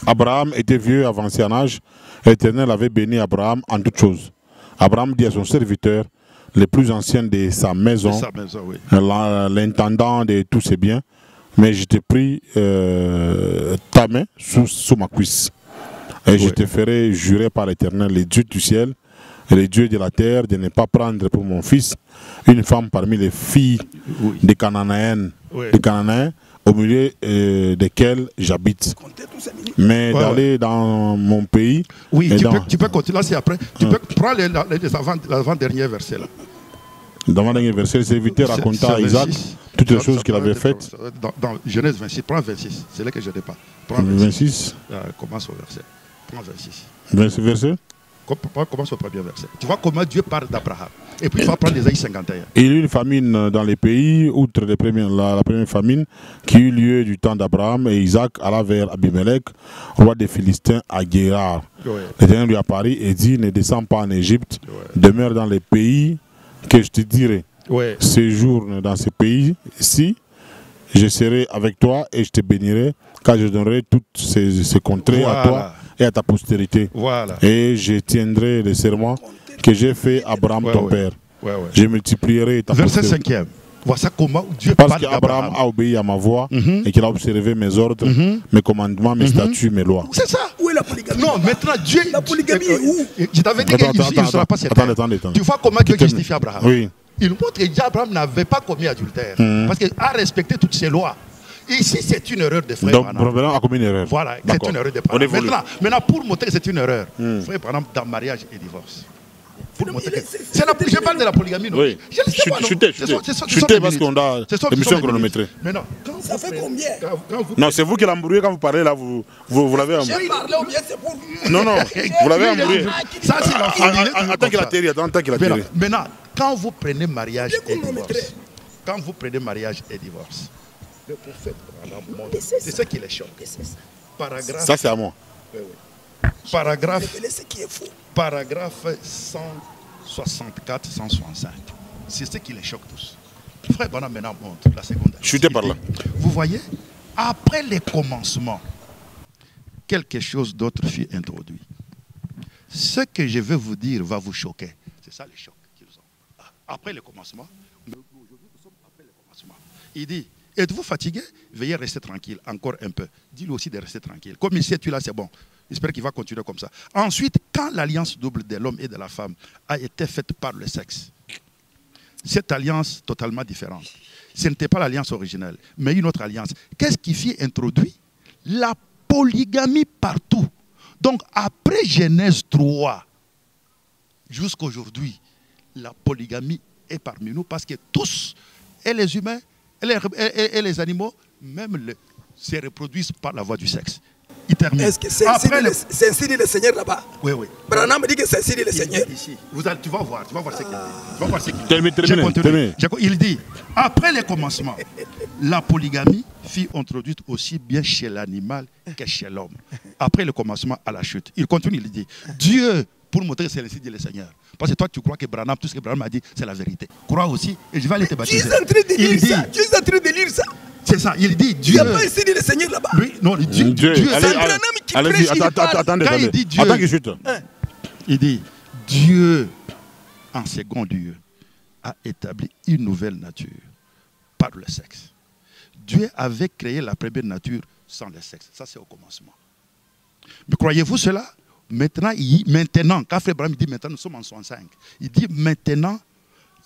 Abraham était vieux, avancé en âge. L'Éternel avait béni Abraham en toutes choses. Abraham dit à son serviteur, le plus ancien de sa maison, oui. l'intendant de tous ses biens, mais je t'ai pris ta main sous ma cuisse. Et je te ferai jurer par l'Éternel, les dieux du ciel et les dieux de la terre, de ne pas prendre pour mon fils une femme parmi les filles des Cananéens, au milieu desquels j'habite. Mais d'aller dans mon pays... Oui, tu peux continuer, là c'est après. Tu peux prendre l'avant-dernier verset là. Dans l'avant-dernier verset, le serviteur raconta à Isaac toutes les choses qu'il avait faites. Dans Genèse 26, prends 26, c'est là que je n'ai pas. Prends 26. Commence au verset. Prends 26. 26 verset. Commence au premier verset. Tu vois comment Dieu parle d'Abraham. Et puis tu vas prendre Ésaïe 51. Il y a eu une famine dans les pays, outre la première famine, qui eut lieu du temps d'Abraham, et Isaac alla vers Abimelech, roi des Philistins, à Guérar. L'Éternel lui apparut et dit, ne descends pas en Égypte, demeure dans les pays que je te dirai. Séjourne dans ces pays-ci, je serai avec toi et je te bénirai, car je donnerai toutes ces contrées à toi et à ta postérité. Et je tiendrai le serment que j'ai fait à Abraham ton père. Je multiplierai ta postérité. Verset 5e. Voici comment Dieu parle d'Abraham. Parce qu'Abraham a obéi à ma voix et qu'il a observé mes ordres, mes commandements, mes statuts, mes lois. C'est ça. Où est la polygamie? Non, maintenant Dieu... La polygamie est où? Je t'avais dit qu'il ne sera pas certain. Tu vois comment Dieu justifie Abraham. Oui. Il montre que Abraham n'avait pas commis adultère. Parce qu'il a respecté toutes ses lois. Ici, c'est une erreur de frère. Donc, Branham a commis une erreur. Voilà, c'est une erreur de Branham. Maintenant, pour montrer que c'est une erreur, frère Branham, dans mariage et divorce. Je parle de la polygamie, non? Oui. Je t'ai parce qu'on a l'émission chronométrée. Maintenant, ça fait combien? Non, c'est vous qui l'embrouillez quand vous parlez là, vous l'avez embrouillé. J'ai parlé ou bien c'est pour vous? Non, vous l'avez embrouillé. Ça, c'est la folie. Attends qu'il a tiré, Maintenant, quand vous prenez mariage et divorce, le prophète montre, c'est ce qui les choque. Paragraphe. Ça, c'est à moi. Paragraphe 164, 165. C'est ce qui les choque tous. Frère Branham maintenant montre la seconde. Chutez par là. Vous voyez, après les commencements, quelque chose d'autre fut introduit. Ce que je vais vous dire va vous choquer. C'est ça les chocs qu'ils ont. Après le commencement, aujourd'hui nous sommes après le commencement. Il dit, êtes-vous fatigué? Veuillez rester tranquille, encore un peu. Dis-lui aussi de rester tranquille. Comme il sait, tu là, c'est bon. J'espère qu'il va continuer comme ça. Ensuite, quand l'alliance double de l'homme et de la femme a été faite par le sexe, cette alliance totalement différente, ce n'était pas l'alliance originelle, mais une autre alliance. Qu'est-ce qui fit introduit? La polygamie partout. Donc, après Genèse 3, jusqu'à aujourd'hui, la polygamie est parmi nous parce que tous, et les humains, et les animaux, même se reproduisent par la voie du sexe. Il termine. Est-ce que c'est ainsi dit le Seigneur là-bas? Oui. Branham me dit que c'est ainsi dit le Seigneur. Ici. Tu vas voir ce qu'il dit. Terminé. Il dit, après les commencements, la polygamie fut introduite aussi bien chez l'animal que chez l'homme. Après le commencement à la chute. Il continue, il dit, Dieu, pour montrer que c'est ainsi dit le Seigneur. Parce que toi, tu crois que Branham, tout ce que Branham a dit, c'est la vérité. Crois aussi, et je vais aller te baptiser. Tu es en train de lire ça. C'est ça, il dit Dieu. Il n'y a pas ainsi dit le Seigneur là-bas. Non, Dieu. Allez-y, attendez. Attends qu'il chute. Il dit Dieu, en second lieu, a établi une nouvelle nature par le sexe. Dieu avait créé la première nature sans le sexe. Ça, c'est au commencement. Mais croyez-vous cela? Maintenant, quand Frère Branham dit maintenant, nous sommes en 65. Il dit maintenant,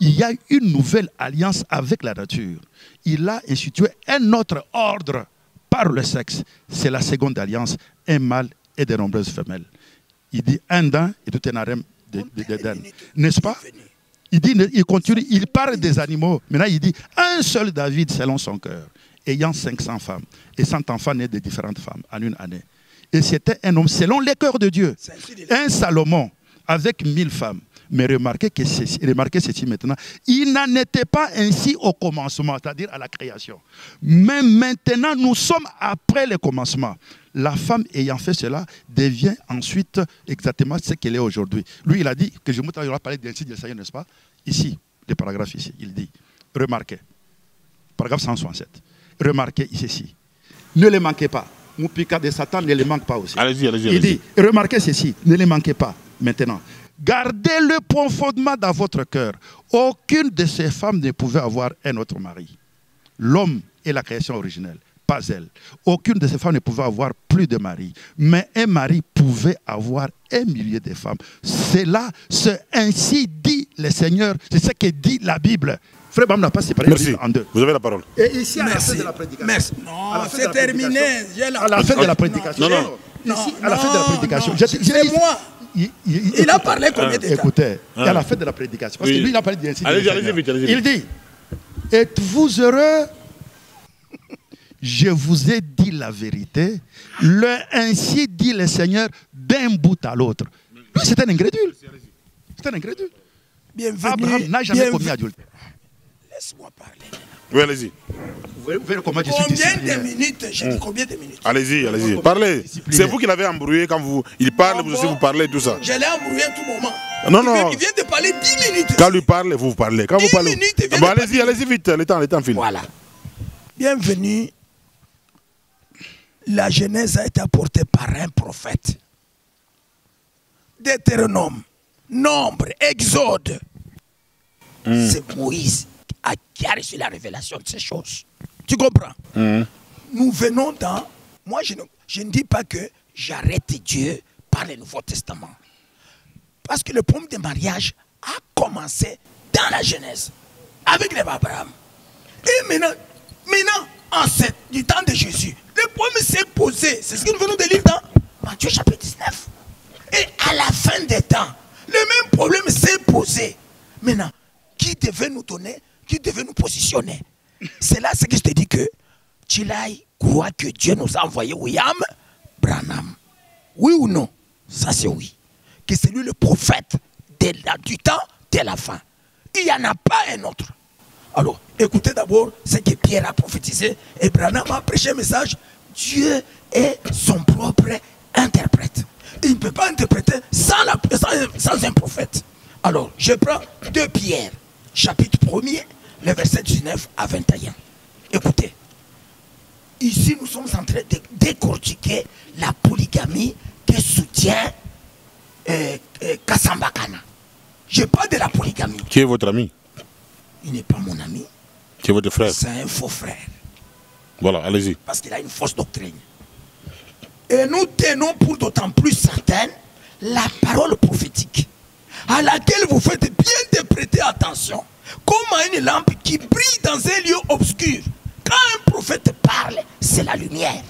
il y a une nouvelle alliance avec la nature. Il a institué un autre ordre par le sexe. C'est la seconde alliance, un mâle et de nombreuses femelles. Il dit un dent et tout un harem d'Éden. N'est-ce pas? Il continue, il parle des animaux. Maintenant, il dit un seul David selon son cœur, ayant 500 femmes et 100 enfants nés de différentes femmes en une année. Et c'était un homme selon les cœurs de Dieu. Un Salomon avec 1000 femmes. Mais remarquez ceci maintenant, il n'en était pas ainsi au commencement, c'est-à-dire à la création. Mais maintenant, nous sommes après le commencement. La femme ayant fait cela devient ensuite exactement ce qu'elle est aujourd'hui. Lui, il a dit que je me parler d'ainsi du Seigneur, n'est-ce pas? Ici, le paragraphe ici, il dit, remarquez, paragraphe 167, remarquez ici, ne les manquez pas. Moupika de Satan ne les manque pas aussi. Allez-y. Il dit, remarquez ceci, ne les manquez pas maintenant. Gardez-le profondément dans votre cœur. Aucune de ces femmes ne pouvait avoir un autre mari. L'homme est la création originelle, pas elle. Aucune de ces femmes ne pouvait avoir plus de mari. Mais un mari pouvait avoir 1 millier de femmes. C'est ainsi dit le Seigneur. C'est ce que dit la Bible. Frère Bam n'a pas séparé Merci. en deux. Vous avez la parole. Et ici, à la fin de la prédication. Merci. Non, c'est terminé. À la fin de la prédication. Non. Ici, à la fin de la prédication. C'est moi. Il a parlé combien de temps? Écoutez, à la fin de la prédication. Parce que lui, il a parlé d'ainsi. Allez-y vite. Il dit, êtes-vous heureux? Je vous ai dit la vérité. Ainsi dit le Seigneur d'un bout à l'autre. Lui, c'est un incrédule. C'est un incrédule. Bienvenue. Abraham n'a jamais commis adultère. Laisse-moi parler. Oui, allez-y. Vous voyez comment je suis Combien discipliné. de minutes? J'ai dit combien de minutes? Allez-y. Parlez. C'est vous qui l'avez embrouillé quand il parle, vous aussi vous parlez, tout ça. Je l'ai embrouillé à tout moment. Non. Il vient de parler 10 minutes. Quand lui parle, vous parlez. Quand vous parlez. Allez-y vite, le temps file. Voilà. Bienvenue. La Genèse a été apportée par un prophète. Deutéronome, Nombre, Exode. C'est Moïse qui a reçu la révélation de ces choses. Tu comprends? Nous venons dans... Moi, je ne dis pas que j'arrête Dieu par le Nouveau Testament. Parce que le problème du mariage a commencé dans la Genèse, avec les Abraham. Et maintenant du temps de Jésus, le problème s'est posé. C'est ce que nous venons de lire dans Matthieu chapitre 19. Et à la fin des temps, le même problème s'est posé. Maintenant, qui devait nous donner, qui devait nous positionner? C'est là ce que je te dis que Chilai croit que Dieu nous a envoyé William Branham. Oui ou non? Ça c'est oui. Que c'est lui le prophète du temps de la fin. Il n'y en a pas un autre. Alors, écoutez d'abord ce que Pierre a prophétisé. Et Branham a prêché un message. Dieu est son propre interprète. Il ne peut pas interpréter sans un prophète. Alors, je prends 2 Pierre, chapitre 1er, le verset 19 à 21. Écoutez. Ici, nous sommes en train de décortiquer la polygamie que soutient Kasambakana. Je parle de la polygamie. Qui est votre ami? Il n'est pas mon ami. Qui est votre frère? C'est un faux frère. Voilà, allez-y. Parce qu'il a une fausse doctrine. Et nous tenons pour d'autant plus certaine la parole prophétique, à laquelle vous faites bien de prêter attention, comme à une lampe qui brille dans un lieu obscur. Quand un prophète parle, c'est la lumière.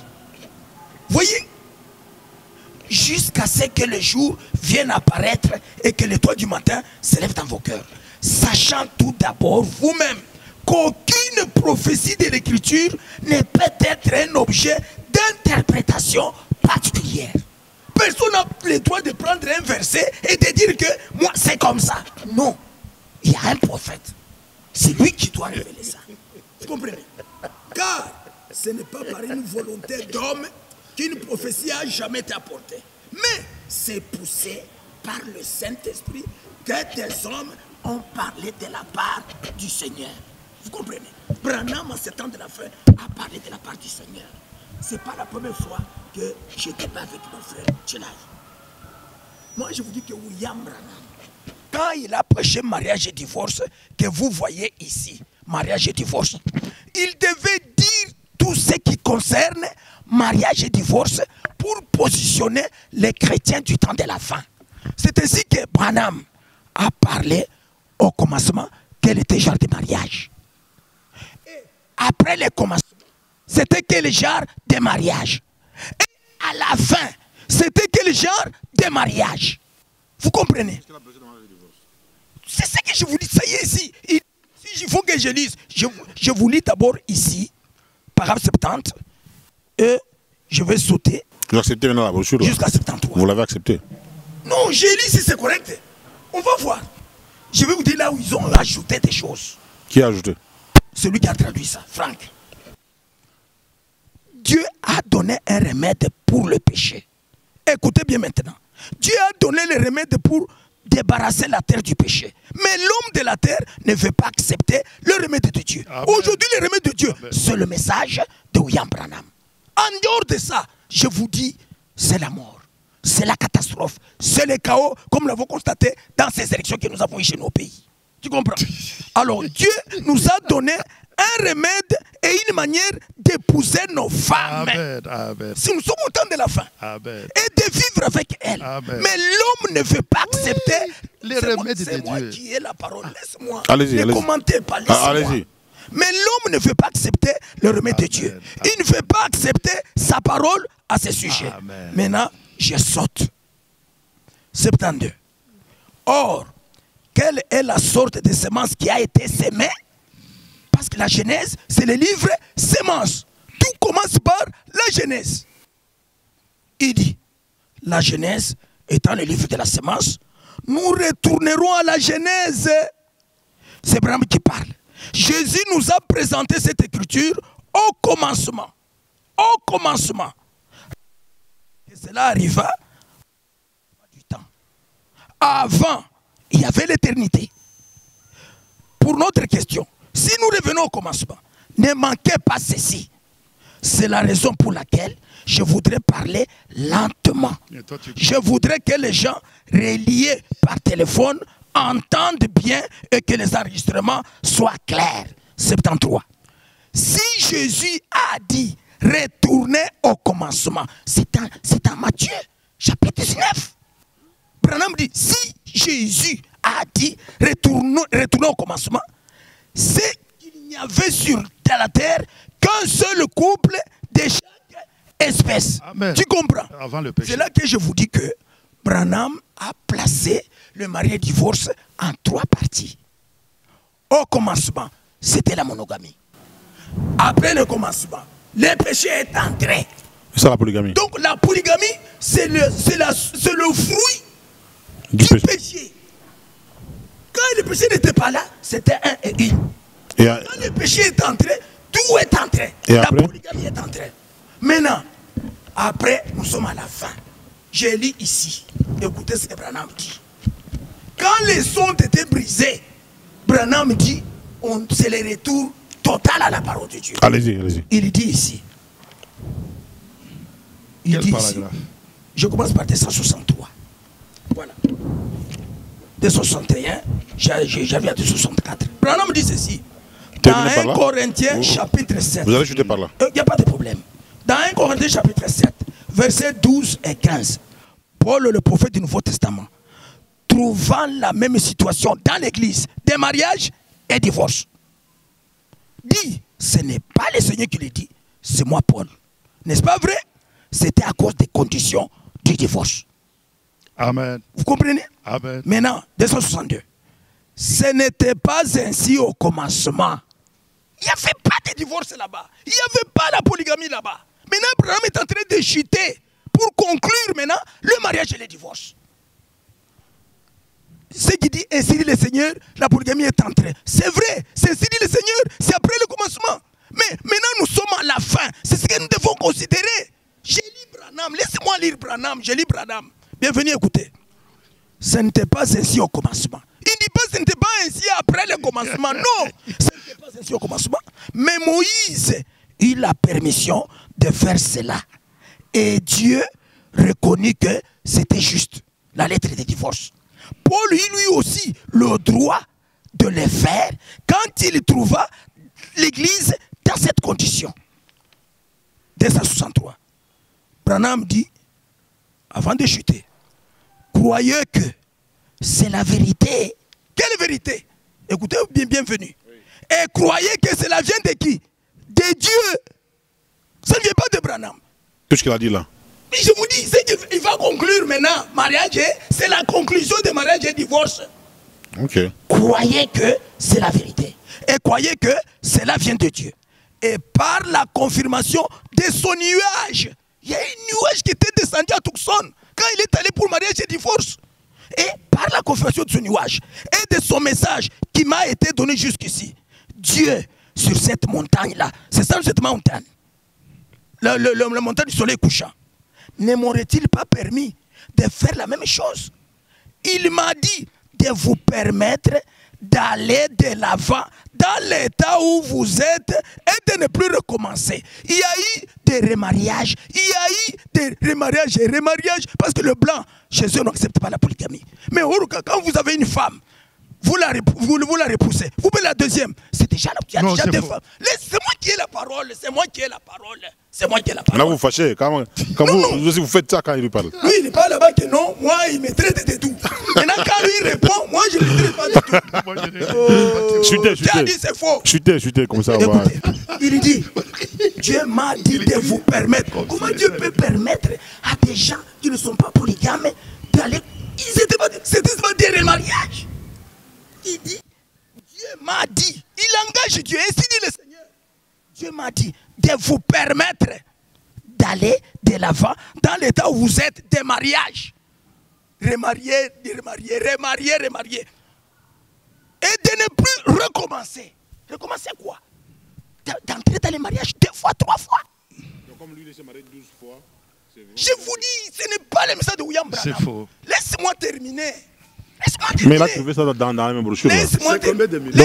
Voyez? Jusqu'à ce que le jour vienne apparaître et que l'étoile du matin s'élève dans vos cœurs. Sachant tout d'abord vous-même qu'aucune prophétie de l'écriture ne peut être un objet d'interprétation particulière. Personne n'a le droit de prendre un verset et de dire que moi c'est comme ça. Non. Il y a un prophète. C'est lui qui doit révéler ça. Vous comprenez? Car ce n'est pas par une volonté d'homme qu'une prophétie a jamais été apportée. Mais c'est poussé par le Saint-Esprit que des hommes ont parlé de la part du Seigneur. Vous comprenez? Branham, en ce temps de la fin, a parlé de la part du Seigneur. Ce n'est pas la première fois que je débat avec mon frère Tchelay. Moi, je vous dis que William Branham, quand il a prêché mariage et divorce, que vous voyez ici, mariage et divorce, il devait dire tout ce qui concerne mariage et divorce pour positionner les chrétiens du temps de la fin. C'est ainsi que Branham a parlé au commencement quel était le genre de mariage. Et après le commencement, c'était quel genre de mariage. Et à la fin, c'était quel genre de mariage. Vous comprenez? C'est ce que je vous dis. Ça y est ici. Il faut que je lise. Je vous lis d'abord ici, paragraphe 70, et je vais sauter. Vous acceptez maintenant la brochure? Jusqu'à 73. Vous l'avez accepté? Non, j'ai lu si c'est correct. On va voir. Je vais vous dire là où ils ont ajouté des choses. Qui a ajouté? Celui qui a traduit ça, Franck. Dieu a donné un remède pour le péché. Écoutez bien maintenant. Dieu a donné le remède pour débarrasser la terre du péché. Mais l'homme de la terre ne veut pas accepter le remède de Dieu. Aujourd'hui, le remède de Dieu, c'est le message de William Branham. En dehors de ça, je vous dis, c'est la mort. C'est la catastrophe. C'est le chaos, comme nous l'avons constaté dans ces élections que nous avons eues chez nos pays. Tu comprends? Alors, Dieu nous a donné un remède et une manière d'épouser nos femmes. Amen, amen. Si nous sommes au temps de la fin. Amen. Et de vivre avec elles. Amen. Mais l'homme ne veut pas accepter les remèdes de Dieu. C'est moi qui ai la parole. Laisse-moi. Allez-y, Ne allez-y. commentez pas. Laisse-moi. Allez-y. Mais l'homme ne veut pas accepter le remède de Dieu. Il ne veut pas accepter sa parole à ce sujet. Amen. Maintenant, je saute. 72. Or, quelle est la sorte de semence qui a été sémée? Parce que la Genèse, c'est le livre Sémence. Tout commence par la Genèse. Il dit, la Genèse étant le livre de la sémence, nous retournerons à la Genèse. C'est Branham qui parle. Jésus nous a présenté cette écriture au commencement. Au commencement. Et cela arriva du temps. Avant, il y avait l'éternité. Pour notre question, si nous revenons au commencement, ne manquez pas ceci. C'est la raison pour laquelle je voudrais parler lentement. Je voudrais que les gens reliés par téléphone entendent bien et que les enregistrements soient clairs. 73. Si Jésus a dit retournez au commencement, c'est en Matthieu, chapitre 19. Branham dit, si Jésus a dit retournez au commencement, c'est qu'il n'y avait sur la terre qu'un seul couple de chaque espèce. Amen. Tu comprends? Avant le péché. C'est là que je vous dis que Branham a placé le mariage-divorce en 3 parties. Au commencement, c'était la monogamie. Après le commencement, le péché est entré. C'est ça la polygamie. Donc la polygamie, c'est le fruit Du du péché. Quand le péché n'était pas là, c'était un et une. Et Quand le péché est entré, tout est entré. Et La après? polygamie est entrée. Maintenant, après, nous sommes à la fin. J'ai lu ici. Écoutez ce que Branham dit. Quand les ondes étaient brisées, Branham dit, c'est le retour total à la parole de Dieu. allez-y, allez-y. Il dit ici. Il Quel dit paragraphe? ici. Je commence par 263. Voilà. 261, j'avais à 264. Branham dit ceci. Dans Terminez par 1 là. Corinthiens chapitre 7. Vous allez chuter par là. Il n'y a pas de problème. Dans 1 Corinthiens chapitre 7, versets 12 et 15, Paul, le prophète du Nouveau Testament, trouvant la même situation dans l'église, des mariages et divorces, dit, ce n'est pas le Seigneur qui le dit, c'est moi Paul. N'est-ce pas vrai? C'était à cause des conditions du divorce. Amen. Vous comprenez? Amen. Maintenant, 262. Ce n'était pas ainsi au commencement. Il n'y avait pas de divorce là-bas. Il n'y avait pas la polygamie là-bas. Maintenant, Abraham est en train de chuter pour conclure maintenant le mariage et le divorce. Ce qui dit, ainsi dit le Seigneur, la polygamie est entrée. C'est vrai, c'est ainsi dit le Seigneur, c'est après le commencement. Mais maintenant, nous sommes à la fin. C'est ce que nous devons considérer. J'ai lu Branham, laissez-moi lire Branham, j'ai lu Branham. Bienvenue, écoutez. Ce n'était pas ainsi au commencement. Il ne dit pas que ce n'était pas ainsi après le commencement. Non, ce n'était pas ainsi au commencement. Mais Moïse eut la permission de faire cela. Et Dieu reconnut que c'était juste, la lettre de divorce. Paul eut lui aussi le droit de le faire quand il trouva l'église dans cette condition. 263. Branham dit, avant de chuter, croyez que c'est la vérité. Quelle vérité? Écoutez bien, bienvenue. Et croyez que cela vient de qui? De Dieu. Ça ne vient pas de Branham. Qu'est-ce qu'il a dit là? Mais je vous dis, c'est qu'il va conclure maintenant. Mariage, c'est la conclusion de mariage et divorce. Ok. Croyez que c'est la vérité. Et croyez que cela vient de Dieu. Et par la confirmation de son nuage. Il y a un nuage qui était descendu à Tucson. Quand il est allé pour mariage et divorce. Et par la confession de son nuage et de son message qui m'a été donné jusqu'ici, Dieu, sur cette montagne-là, c'est ça cette montagne, la montagne du soleil couchant, ne m'aurait-il pas permis de faire la même chose? Il m'a dit de vous permettre d'aller de l'avant dans l'état où vous êtes et de ne plus recommencer. Il y a eu des remariages, et remariages, parce que le blanc, chez eux, n'accepte pas la polygamie. Mais quand vous avez une femme, vous la repoussez, vous mettez la deuxième, c'est déjà là, il y a déjà des femmes. C'est moi qui ai la parole, c'est moi qui ai la parole. C'est moi qui ai la parole. Là, vous fâchez. Quand vous faites ça quand il lui parle. Lui, il parle là-bas que non, moi, il me traite de tout. Maintenant, quand lui, il répond, moi, je ne le traite pas de tout. Chutez. Tu as dit, c'est faux. Chutez, comme ça. Écoutez, il dit, Dieu m'a dit de vous permettre. Comment Dieu peut permettre à des gens qui ne sont pas polygames d'aller. C'était pas des remariages. Il dit, Dieu m'a dit, il engage Dieu, ainsi dit le Seigneur. Dieu m'a dit de vous permettre d'aller de l'avant dans l'état où vous êtes des mariages. Remarier. Et de ne plus recommencer. Recommencer quoi? D'entrer dans les mariages 2 fois, 3 fois. Donc comme lui, il s'est marié 12 fois. Je vous dis, ce n'est pas le message de William Branham. C'est faux. Laisse-moi terminer. Mais là, tu fais ça dans la même brochure. Laisse-moi terminer.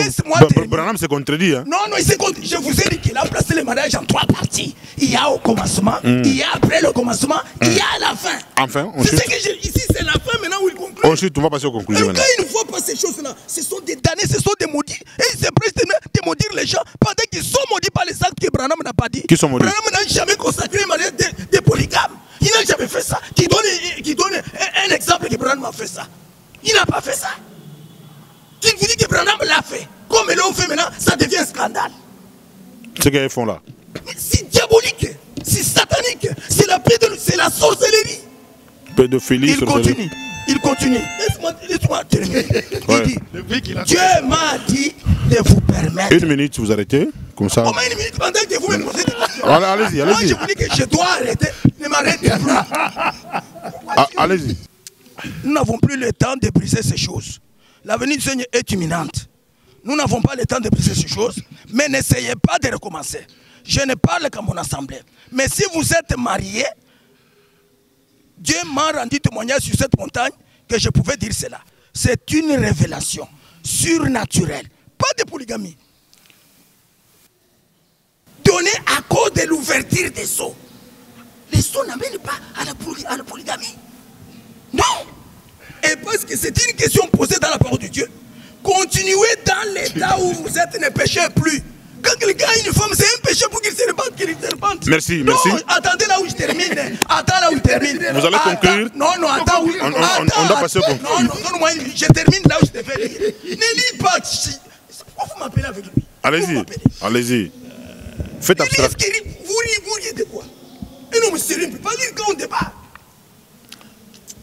Branham s'est contredit. Hein? Non, il s'est contredit. Je vous ai dit qu'il a placé le mariage en 3 parties. Il y a au commencement, il y a après le commencement, il y a à la fin. Enfin, c'est ce que j'ai ici, c'est la fin maintenant où il conclut. Ensuite, on va passer aux conclusions. Quand il ne voit pas ces choses-là, ce sont des damnés, ce sont des maudits. Et il se prête de maudire les gens pendant qu'ils sont maudits par les actes que Branham n'a pas dit. Qui sont maudits? Branham n'a jamais consacré le mariage des polygames. Il n'a jamais fait ça. Qui donne un exemple que Branham a fait ça. Il n'a pas fait ça. Qui vous dit que Branham l'a fait. Comme ils l'ont fait maintenant, ça devient un scandale. Ce qu'ils font là. C'est diabolique, c'est satanique, c'est la sorcellerie. Pédophilie, sorcellerie. Il continue. Laisse-moi terminer. Il dit, Dieu m'a dit de vous permettre. 1 minute, vous arrêtez, comme ça. Comment 1 minute pendant que vous me posez des questions? Allez-y. Moi, je vous dis que je dois arrêter. Ne m'arrêtez plus. Allez-y. Nous n'avons plus le temps de briser ces choses. L'avenir du Seigneur est imminente. Nous n'avons pas le temps de briser ces choses, mais n'essayez pas de recommencer. Je ne parle qu'à mon assemblée. Mais si vous êtes mariés, Dieu m'a rendu témoignage sur cette montagne que je pouvais dire cela. C'est une révélation surnaturelle, pas de polygamie. Donnée à cause de l'ouverture des seaux. Les seaux n'amènent pas à la polygamie. Non. Et parce que c'est une question posée dans la parole de Dieu. Continuez dans l'état où vous êtes, ne péchez plus. Quand quelqu'un a une femme, c'est un péché pour qu'il se repente, Merci. Attendez là où je termine. Attends là où je termine. Vous allez conclure? Non, attends. On doit passer au conclure. Non, donne-moi je termine là où je devais lire. Ne lis pas. Pourquoi vous m'appelez avec lui? Allez-y. Faites abstraction. Vous riez de quoi? Et non, monsieur, on ne peut pas lire quand on débat.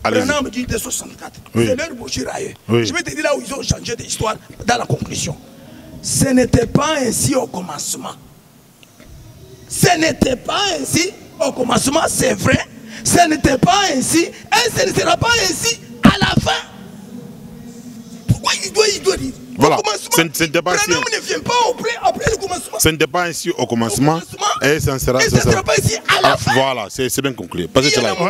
Allez-y. Me dit de 64. C'est leur brochure à eux. Je vais te dire là où ils ont changé d'histoire dans la conclusion. Ce n'était pas ainsi au commencement. Ce n'était pas ainsi au commencement, c'est vrai. Ce n'était pas ainsi et ce ne sera pas ainsi à la fin. Pourquoi il doit dire? Voilà. Ce n'était pas ainsi. Ne vient pas après le commencement. Ce n'était pas ainsi au commencement et ça ne sera pas ainsi à la fin. Voilà, c'est bien conclu. Passez sur la vous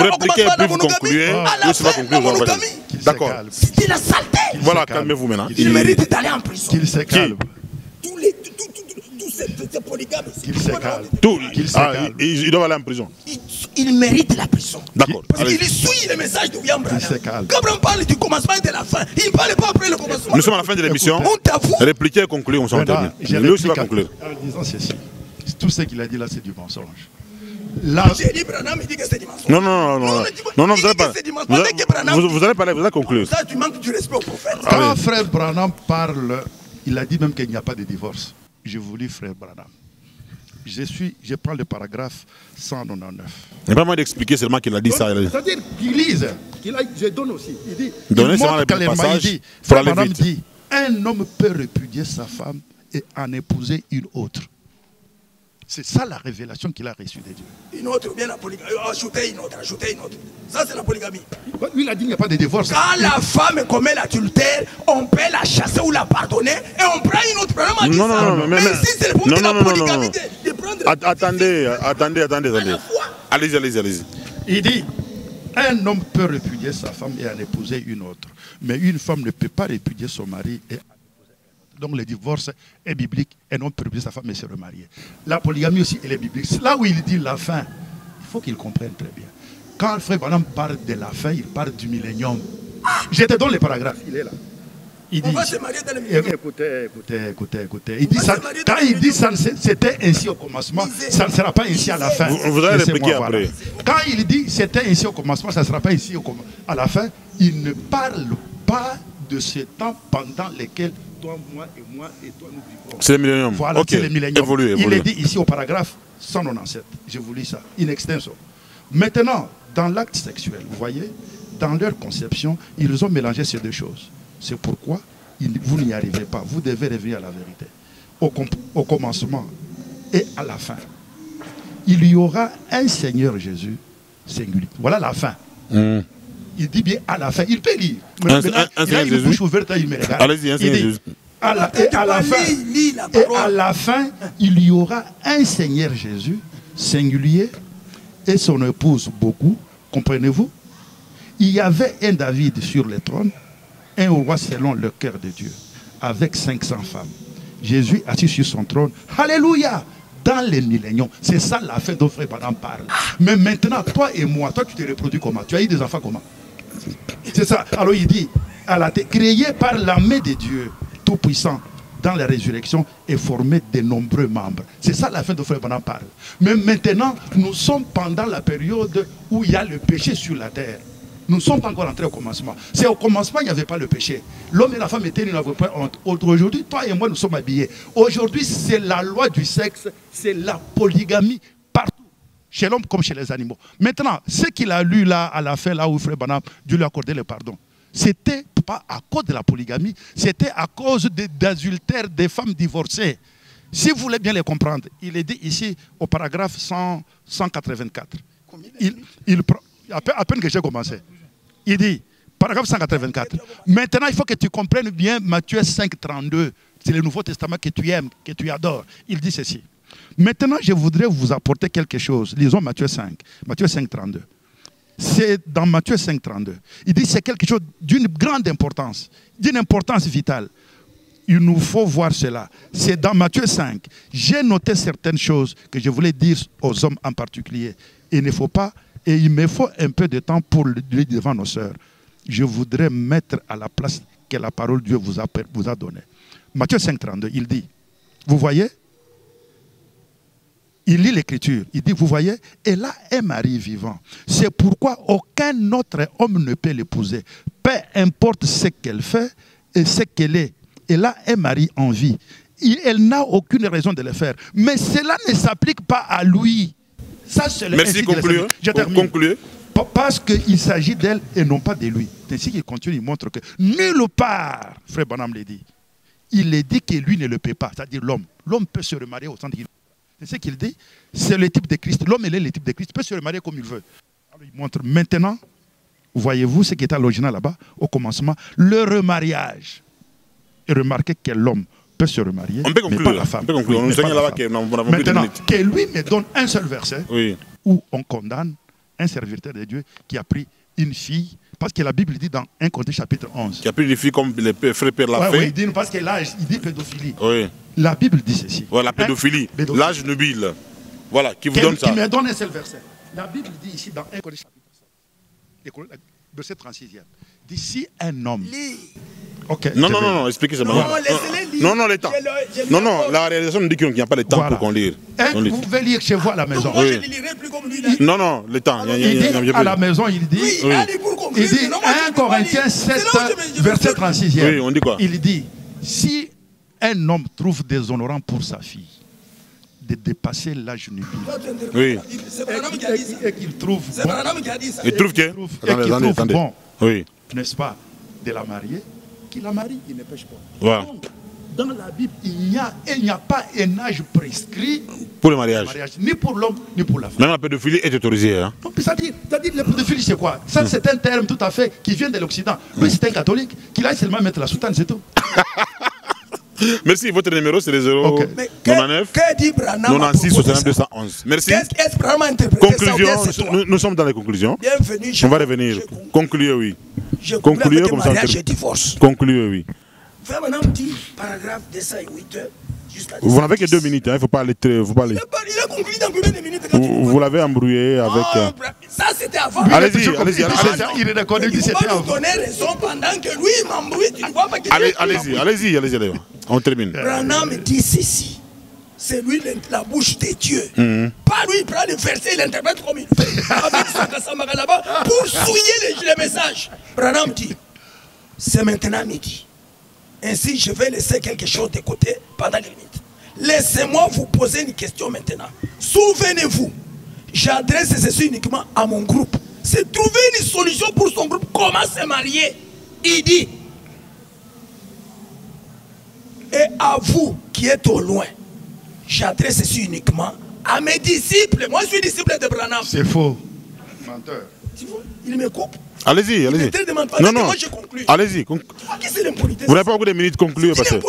répliquez puis vous concluez. Vous savez conclure. D'accord. C'était la saleté. Voilà, calmez-vous maintenant. Il mérite d'aller en prison. Qu'il se calme. Tous ces polygames. Qu'il se calme. Il doit aller en prison. Il mérite la prison. D'accord. Parce qu'il suit le message de William Branham. Quand on parle du commencement et de la fin, il ne parle pas après le commencement. Nous sommes à la fin de l'émission. Répliquez et concluez, on s'en termine. Lui aussi va conclure. En disant ceci, tout ce qu'il a dit là, c'est du mensonge. J'ai dit Branham, il dit que c'est du mensonge. Non, vous allez pas. Vous allez parler, vous allez conclure. Ça, tu manques du respect au prophète. Quand frère Branham parle, il a dit même qu'il n'y a pas de divorce. Je vous lis frère Branham. Je prends le paragraphe 199. Il n'y a pas moyen d'expliquer seulement qu'il a dit ça. C'est-à-dire qu'il lise. Je donne aussi. Il dit, donnez seulement les passages. Frère Branham dit, un homme peut répudier sa femme et en épouser une autre. C'est ça la révélation qu'il a reçue de Dieu. Une autre, bien la polygamie. Ajoutez une autre, ajoutez une autre. Ça, c'est la polygamie. Lui, il a dit qu'il n'y a pas de divorce. Quand la femme commet l'adultère, on peut la chasser ou la pardonner et on prend une autre. Non, mais si c'est le problème de la polygamie, de prendre... Attendez. Allez-y. Il dit, un homme peut répudier sa femme et en épouser une autre. Mais une femme ne peut pas répudier son mari et en épouser un autre. Donc le divorce est biblique. Un homme peut répudier sa femme et se remarier. La polygamie aussi, elle est biblique. C'est là où il dit la fin. Il faut qu'il comprenne très bien. Quand Frère Branham parle de la fin, il parle du millénium. Je te donne les paragraphes, il est là. Il dit, on va se marier dans le millénium. Écoutez. Il dit ça, quand il dit ça, c'était ainsi au commencement, ça ne sera pas ainsi à la fin. Vous allez répliquer après. Quand il dit c'était ainsi au commencement, ça ne sera pas ainsi à la fin, il ne parle pas de ce temps pendant lequel toi, moi et toi nous vivons. C'est le millénium. Voilà, okay. C'est le millénium. Évolue. Il est dit ici au paragraphe 197. Je vous lis ça, in extenso. Maintenant, dans l'acte sexuel, vous voyez, dans leur conception, ils ont mélangé ces deux choses. C'est pourquoi vous n'y arrivez pas. Vous devez revenir à la vérité. Au commencement et à la fin. Il y aura un Seigneur Jésus singulier. Voilà la fin. Il dit bien à la fin. Il peut lire. Il a une bouche ouverte, il me regarde. Allez-y, un Seigneur Jésus. Et à la fin, il y aura un Seigneur Jésus singulier et son épouse beaucoup. Comprenez-vous? Il y avait un David sur le trône, un roi selon le cœur de Dieu, avec 500 femmes. Jésus assis sur son trône. Alléluia! Dans les milléniums. C'est ça la fin dont Frère Branham parle. Mais maintenant, toi et moi, toi tu te reproduis comment? Tu as eu des enfants comment? C'est ça. Alors il dit, créé par la main de Dieu Tout-Puissant dans la résurrection et formé de nombreux membres. C'est ça la fin dont Frère Branham parle. Mais maintenant, nous sommes pendant la période où il y a le péché sur la terre. Nous ne sommes pas encore entrés au commencement. C'est au commencement, il n'y avait pas le péché. L'homme et la femme étaient, ils n'avaient pas honte. Aujourd'hui, toi et moi, nous sommes habillés. Aujourd'hui, c'est la loi du sexe, c'est la polygamie partout. Chez l'homme comme chez les animaux. Maintenant, ce qu'il a lu là, à la fin, là où Frère Branham, Dieu lui a accordé le pardon. C'était pas à cause de la polygamie, c'était à cause d'adultère des femmes divorcées. Si vous voulez bien les comprendre, il est dit ici au paragraphe 184. À peine que j'ai commencé. Il dit, paragraphe 184. Maintenant, il faut que tu comprennes bien Matthieu 5, 32. C'est le Nouveau Testament que tu aimes, que tu adores. Il dit ceci. Maintenant, je voudrais vous apporter quelque chose. Lisons Matthieu 5. Matthieu 5, 32. C'est dans Matthieu 5, 32. Il dit c'est quelque chose d'une grande importance, d'une importance vitale. Il nous faut voir cela. C'est dans Matthieu 5. J'ai noté certaines choses que je voulais dire aux hommes en particulier. Il ne faut pas, et il me faut un peu de temps pour le dire devant nos sœurs. Je voudrais mettre à la place que la parole de Dieu vous a donnée. Matthieu 5, 32, il dit, vous voyez, il lit l'écriture, il dit, vous voyez, elle a un mari vivant. C'est pourquoi aucun autre homme ne peut l'épouser. Peu importe ce qu'elle fait et ce qu'elle est. Elle a un mari en vie. Elle n'a aucune raison de le faire. Mais cela ne s'applique pas à lui. Ça, c'est le merci, concluez. Je termine. Parce qu'il s'agit d'elle et non pas de lui. Ainsi qu'il continue, il montre que nulle part, Frère Branham l'a dit, il est dit que lui ne le peut pas, c'est-à-dire l'homme. L'homme peut se remarier autant qu'il veut. C'est ce qu'il dit, c'est le type de Christ. L'homme, il est le type de Christ, il peut se remarier comme il veut. Alors il montre maintenant, voyez-vous ce qui est à l'original là-bas, au commencement, le remariage. Et remarquez que l'homme peut se remarier, on peut conclure, mais pas la femme. On peut conclure. Oui, maintenant, que lui me donne un seul verset où on condamne un serviteur de Dieu qui a pris une fille, parce que la Bible dit dans 1 Corinthiens chapitre 11. Qui a pris une fille comme le frère Père l'a fait. Oui, il dit, parce que l'âge, il dit pédophilie. Oui. La Bible dit ceci. Voilà, la pédophilie, l'âge nubile. Voilà, qui vous donne ça. Qui me donne un seul verset. La Bible dit ici dans 1 Corinthiens chapitre 5, verset 36e. Dit si un homme... Okay, non, expliquez ça. Non, les temps. Non, la réalisation nous dit qu'il n'y a pas de temps pour qu'on lise. Vous pouvez lire chez vous à la maison. Moi, je ne lirai plus comme lui. Non, le temps. À la maison, il dit... Il dit 1 Corinthiens 7, verset 36e. Oui, on dit quoi? Il dit, si un homme trouve déshonorant pour sa fille, de dépasser l'âge nubile. Oui. Et qu'il trouve bon. Il trouve que? Bon. Oui. N'est-ce pas, de la marier, qu'il la marie, il ne pêche pas. Voilà. dans la Bible, il n'y a pas un âge prescrit pour le mariage. Ni pour l'homme, ni pour la femme. Même la pédophilie est autorisée. Hein? C'est-à-dire, la pédophilie, c'est quoi? Ça, c'est un terme tout à fait qui vient de l'Occident. Lui, c'est un catholique, qu'il aille seulement mettre la soutane, c'est tout. Merci, votre numéro c'est le 099 96 69 211. Merci. Qu'est-ce que Branham a interprété? Conclusion, nous sommes dans les conclusions. Bienvenue. On va revenir. Concluez, oui. Concluez comme ça. Je divorce. Concluez, oui. Frère Branham dit, paragraphe 208, vous n'avez que 2 minutes, hein, il ne faut pas aller très... Il a conclu dans combien de minutes? Vous l'avez embrouillé avec... Ça c'était avant. Allez-y. Il est d'accord, il dit c'était avant. Vous donner raison pendant que lui il m'embrouille, tu ne vois pas qu'il est... Allez-y. On termine. Branham dit ceci. C'est lui la bouche de Dieu. Pas lui, il prend le verset, il l'interprète comme il fait. Avec son Kassambaka là-bas, pour souiller les messages. Branham dit, c'est maintenant midi. Ainsi, je vais laisser quelque chose de côté pendant les minutes. Laissez-moi vous poser une question maintenant. Souvenez-vous, j'adresse ceci uniquement à mon groupe. C'est trouver une solution pour son groupe. Comment se marier? Il dit, et à vous qui êtes au loin, j'adresse ceci uniquement à mes disciples. Moi, je suis disciple de Branham. C'est faux. Menteur. Tu vois, il me coupe. Allez-y. Non. Moi, je conclue. Allez-y. Vous n'avez pas beaucoup de minutes. Concluez, pasteur.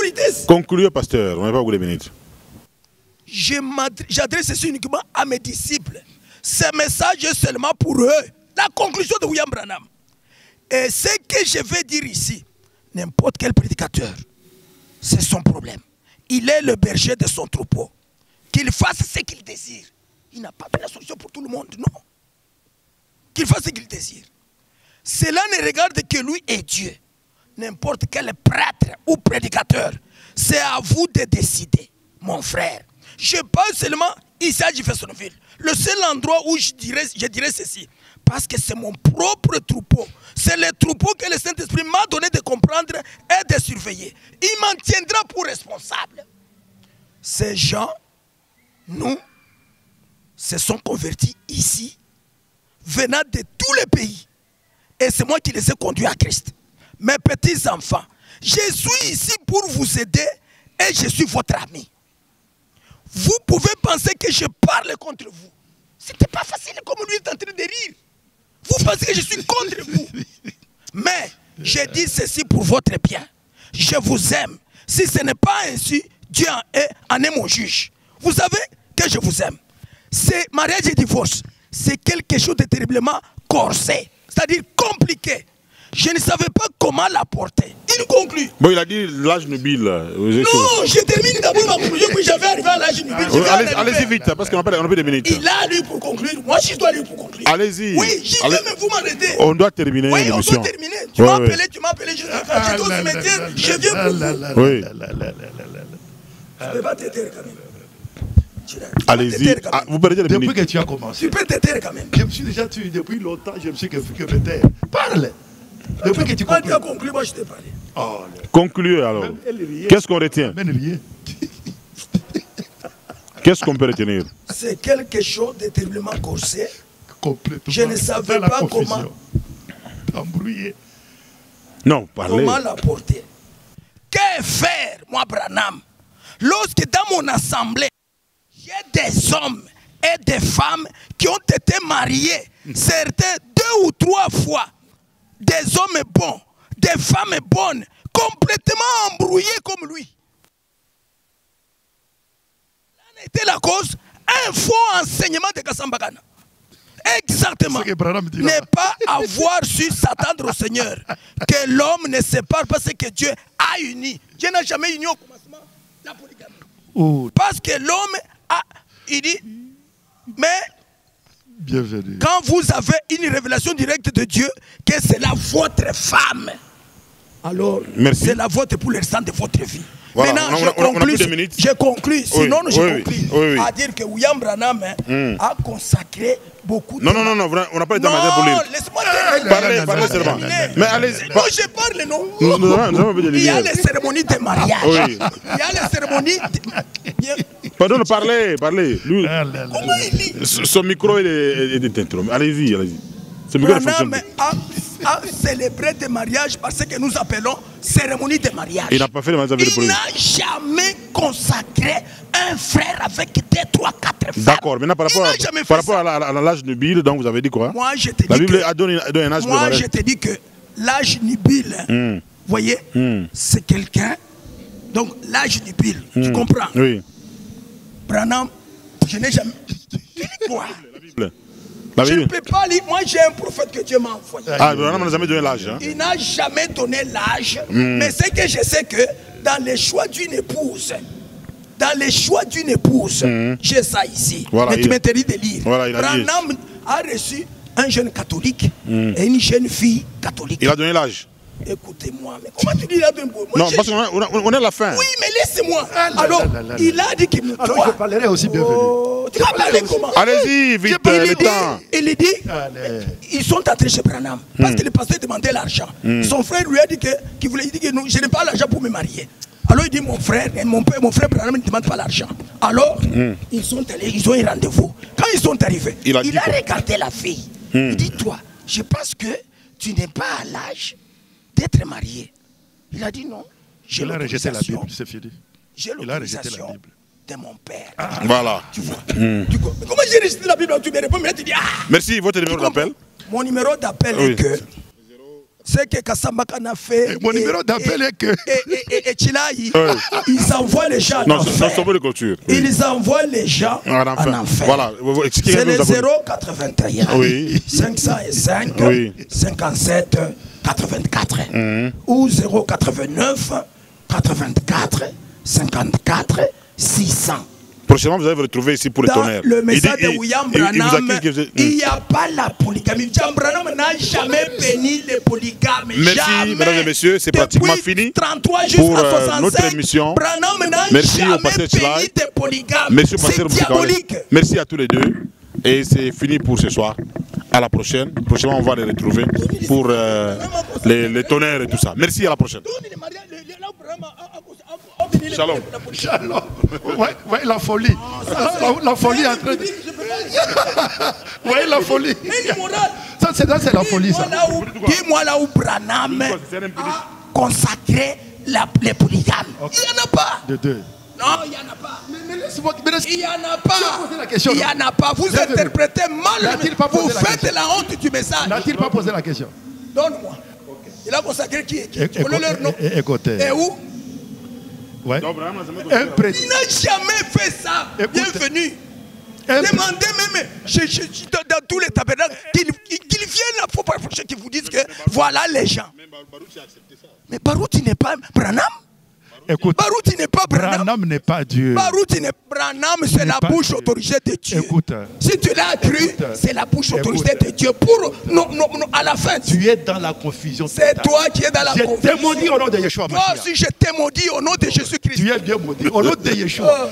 Concluez, pasteur. Vous n'avez pas beaucoup de minutes. J'adresse ceci uniquement à mes disciples. Ce message est seulement pour eux. La conclusion de William Branham. Et ce que je vais dire ici, n'importe quel prédicateur, c'est son problème. Il est le berger de son troupeau. Qu'il fasse ce qu'il désire. Il n'a pas la solution pour tout le monde, non. Qu'il fasse ce qu'il désire. Cela ne regarde que lui et Dieu. N'importe quel prêtre ou prédicateur, c'est à vous de décider, mon frère. Je parle seulement ici à Jeffersonville. Le seul endroit où je dirais ceci. Parce que c'est mon propre troupeau. C'est le troupeau que le Saint-Esprit m'a donné de comprendre et de surveiller. Il m'en tiendra pour responsable. Ces gens, nous, se sont convertis ici, venant de tous les pays. Et c'est moi qui les ai conduits à Christ. Mes petits enfants, je suis ici pour vous aider et je suis votre ami. Vous pouvez penser que je parle contre vous. C'était pas facile comme lui est en train de rire. Vous pensez que je suis contre vous. Mais je dis ceci pour votre bien. Je vous aime. Si ce n'est pas ainsi, Dieu en est mon juge. Vous savez que je vous aime. C'est mariage et divorce. C'est quelque chose de terriblement corsé. C'est-à-dire compliqué. Je ne savais pas comment l'apporter. Il conclut. Bon, il a dit l'âge nubile. Non, je termine d'abord ma conclusion, puis j'avais arrivé à l'âge nubile. Allez-y vite, parce qu'on n'a pas de minutes. Il a lui pour conclure. Moi, je dois lui pour conclure. Allez-y. Oui, j'y vais, mais vous m'arrêtez. On doit terminer l'émission. Oui, on doit terminer. Tu m'as appelé, je suis au cimetière, je viens pour vous. Oui. Je ne peux pas t'aider quand même. Allez-y. Vous perdez les minutes. Depuis que tu as commencé. Tu peux t'aider quand même. Je me suis déjà tué depuis longtemps, je me suis que me taire. Parle. Depuis que tu conclus. Quand tu as conclu, moi je t'ai parlé. Oh, concluez alors. Qu'est-ce qu'on retient? Qu'est-ce qu'on peut retenir? C'est quelque chose de terriblement corsé. Je ne savais pas comment. Embrouillé. Non, parlez. Comment l'apporter? Que faire, moi, Branham, lorsque dans mon assemblée, il y a des hommes et des femmes qui ont été mariés, certains 2 ou 3 fois, des hommes bons, des femmes bonnes, complètement embrouillés comme lui. Là était la cause, un faux enseignement de Kassambakana. Exactement. Ne pas avoir su s'attendre au Seigneur. Que l'homme ne sépare pas ce que Dieu a uni. Dieu n'a jamais uni au commencement la polygamie. Parce que l'homme a... Il dit, mais... Bienvenue. Quand vous avez une révélation directe de Dieu, que c'est la votre femme, alors c'est la vôtre pour l'instant de votre vie. Voilà. Maintenant, je conclue, sinon je conclue à dire que William Branham a consacré beaucoup de... Non, on n'a pas le temps pour lire. Laisse-moi parler seulement. Mais allez, non, je parle, non. Il y a les cérémonies de mariage. Il y a les cérémonies... Pardon, parlez. Lui, comment il lit? son micro est interrompu. Allez-y. Ce micro ne fonctionne pas. a célébré des mariages par ce que nous appelons cérémonie de mariage. Il n'a pas fait le mariage avec les Il n'a jamais consacré un frère avec 2, 3, 4 femmes. D'accord, maintenant par rapport à l'âge nubile, donc vous avez dit quoi? Moi, je te dis la Bible a donné un âge moi, je te dis que l'âge nubile, vous voyez, c'est quelqu'un. Donc, l'âge nubile, tu comprends? Oui. Branham, je n'ai jamais. Tu dis quoi? La Je Bible. ne peux pas lire. Moi, j'ai un prophète que Dieu m'a envoyé. Ah, Branham n'a jamais donné l'âge. Hein? Il n'a jamais donné l'âge. Mais c'est que je sais que dans les choix d'une épouse, j'ai ça ici. Voilà, mais tu m'interdis de lire. Voilà, Branham a reçu un jeune catholique et une jeune fille catholique. Il a donné l'âge. Écoutez-moi, mais comment tu dis là? Non, parce qu'on est à la fin. Oui, mais laissez-moi. Alors, il a dit qu'il me doit. Alors, je parlerai aussi bienvenue. Tu vas parler comment? Allez-y, vite, le temps. Il dit, ils sont entrés chez Branham parce que le pasteur demandait l'argent. Son frère lui a dit qu'il voulait dire que non, je n'ai pas l'argent pour me marier. Alors il dit, mon frère Branham ne demande pas l'argent. Alors, ils sont allés, ils ont eu rendez-vous. Quand ils sont arrivés, il a regardé la fille. Il dit, toi, je pense que tu n'es pas à l'âge d'être marié. Il a dit non. Il a rejeté la Bible, c'est fini. J'ai l'autorisation de mon père. Voilà. Tu vois. Mais comment j'ai rejeté la Bible? Tu me réponds, mais là tu dis Merci, votre numéro d'appel? Mon numéro d'appel est que c'est que Kasambakana fait. Mon numéro d'appel est que. Et Chilaï, ils envoient les gens en enfer. Ils envoient les gens en enfer. Voilà. C'est le 081 505 57 84 ou 089 84 54 600. Prochainement, vous allez vous retrouver ici pour le tonnerre. Le message de William Branham, il n'y a pas la polygamie. William Branham n'a jamais béni les polygames. Merci, mesdames et messieurs, c'est pratiquement fini 33 pour notre émission. Merci au pasteur Chilaï. Merci au pasteur Moussikaoui. Merci à tous les deux. Et c'est fini pour ce soir. À la prochaine. Prochainement, on va les retrouver pour les tonnerres et tout ça. Merci, à la prochaine. Shalom. Shalom. Ouais, la folie. La folie est en train de. Ouais, la folie. Ça, c'est la folie, ça. Dis-moi là où Branham a consacré les polygames. Il n'y en a pas. De deux. Non, il n'y en a pas. Il n'y en a pas. Il n'y en a pas. Vous interprétez mal. Vous faites la honte du message. N'a-t-il pas posé la question? Donne-moi. Il a consacré qui? Tu connais leur nom? Écoutez. Et où? Ouais. Il n'a jamais fait ça. Bienvenue. Demandez même dans tous les tabernacles qu'ils viennent là pour qu'ils vous disent que voilà les gens. Mais Barouti n'est pas Branham. Écoute, Barouti n'est pas Branham. Branham n'est pas Dieu. Barouti n'est Branham, c'est la bouche autorisée de Dieu. Écoute, si tu l'as cru, c'est la bouche autorisée de Dieu. Pour à la fin. Tu es dans la confusion. C'est toi qui es dans la confusion. Je t'ai maudit au nom de Yeshua. Moi aussi, je t'ai maudit au nom de Jésus-Christ. Tu es bien maudit au nom de Yeshua.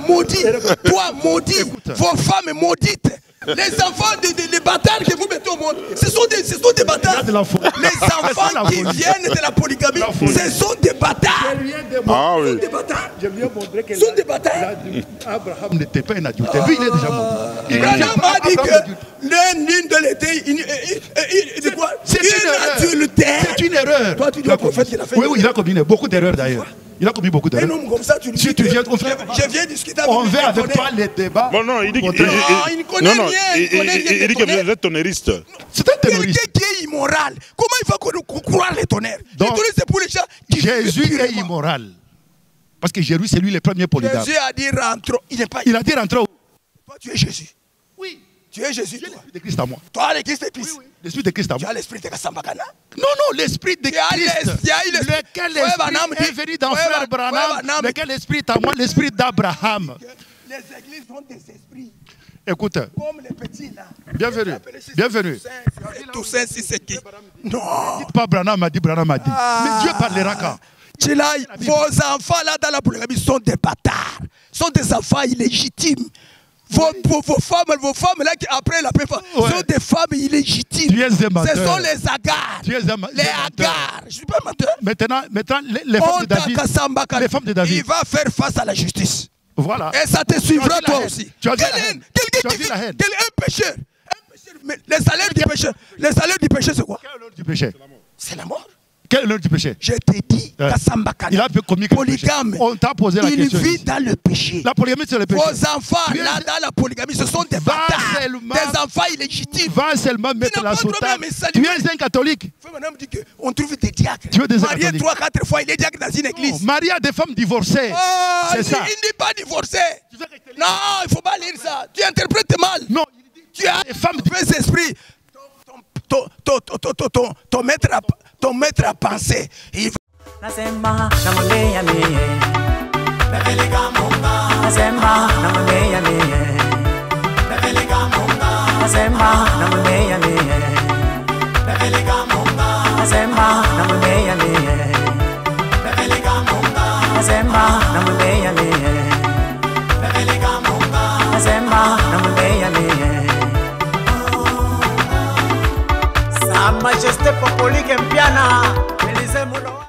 Maudit, toi maudit, vos femmes maudites. Les enfants des bâtards que vous mettez au monde, ce sont des bâtards. Les enfants qui viennent de la polygamie, ce sont des bâtards. Ah oui. Ce sont des bâtards. Abraham n'était pas un adulte. Lui, il est déjà mort. Abraham a dit que l'une de l'été, c'est une erreur. Toi, tu dis au prophète qu'il a fait. Oui, il a commis beaucoup d'erreurs d'ailleurs. Il a commis beaucoup d'erreurs. Un homme comme ça, tu lui dis. Si tu viens, je viens discuter avec on veut avec toi les débats. Bon, non, il dit il ne connaît rien. Il dit que vous êtes tonneriste. C'est un terroriste. Quelqu'un qui est immoral. Comment il va croire les tonnerres? Les tonnerres, c'est pour les gens qui. Jésus est immoral. Parce que Jésus, c'est lui le premier polygame. Jésus a dit rentre. Il a dit rentre où? Toi, tu es Jésus. Oui. Tu es Jésus. Tu es l'esprit de Christ à moi. Toi, le Christ est Christ. Oui. L'esprit de Christ à moi. Tu as l'esprit de Kassambakana? Non, l'esprit de Christ. Lequel esprit est venu dans frère Branham? Lequel esprit est à moi? L'esprit d'Abraham. Les églises ont des esprits. Écoute. Comme les petits là. Bienvenue. Toussaint, si c'est qui? Non. Dites pas Branham a dit, Branham a dit. Mais Dieu parlera quand? Vos enfants là dans la polygamie sont des bâtards. Sont des enfants illégitimes. Vos femmes là qui après la préférence sont des femmes illégitimes. Tu es un menteur. Ce sont les agars. Tu es les agars. Je ne suis pas menteur. Maintenant les femmes de David. Il va faire face à la justice. Voilà. Et ça te suivra toi aussi. Tu as dit la haine. Un pécheur Mais le salaire du péché, c'est quoi? Quelle est l'heure du péché? C'est la mort. Quelle est l'heure du péché? Je t'ai dit, Kassamba Kana, il a commis quel polygame. On t'a posé la question. Il vit dans le péché. La polygamie, c'est le péché. Vos enfants, là, dans la polygamie, ce sont des bâtards. Des enfants illégitimes. Va seulement mettre la soutane. Tu es un catholique. Madame dit qu'on trouve des diacres. Tu es des marié 3-4 fois, il est diacre dans une église. Marie a des femmes divorcées. C'est ça. Il n'est pas divorcé. Non, il ne faut pas lire ça. Tu interprètes mal. Non. Tu as des femmes de esprits. Ton maître à penser. Il Sa Majesté Popoli Kempiana.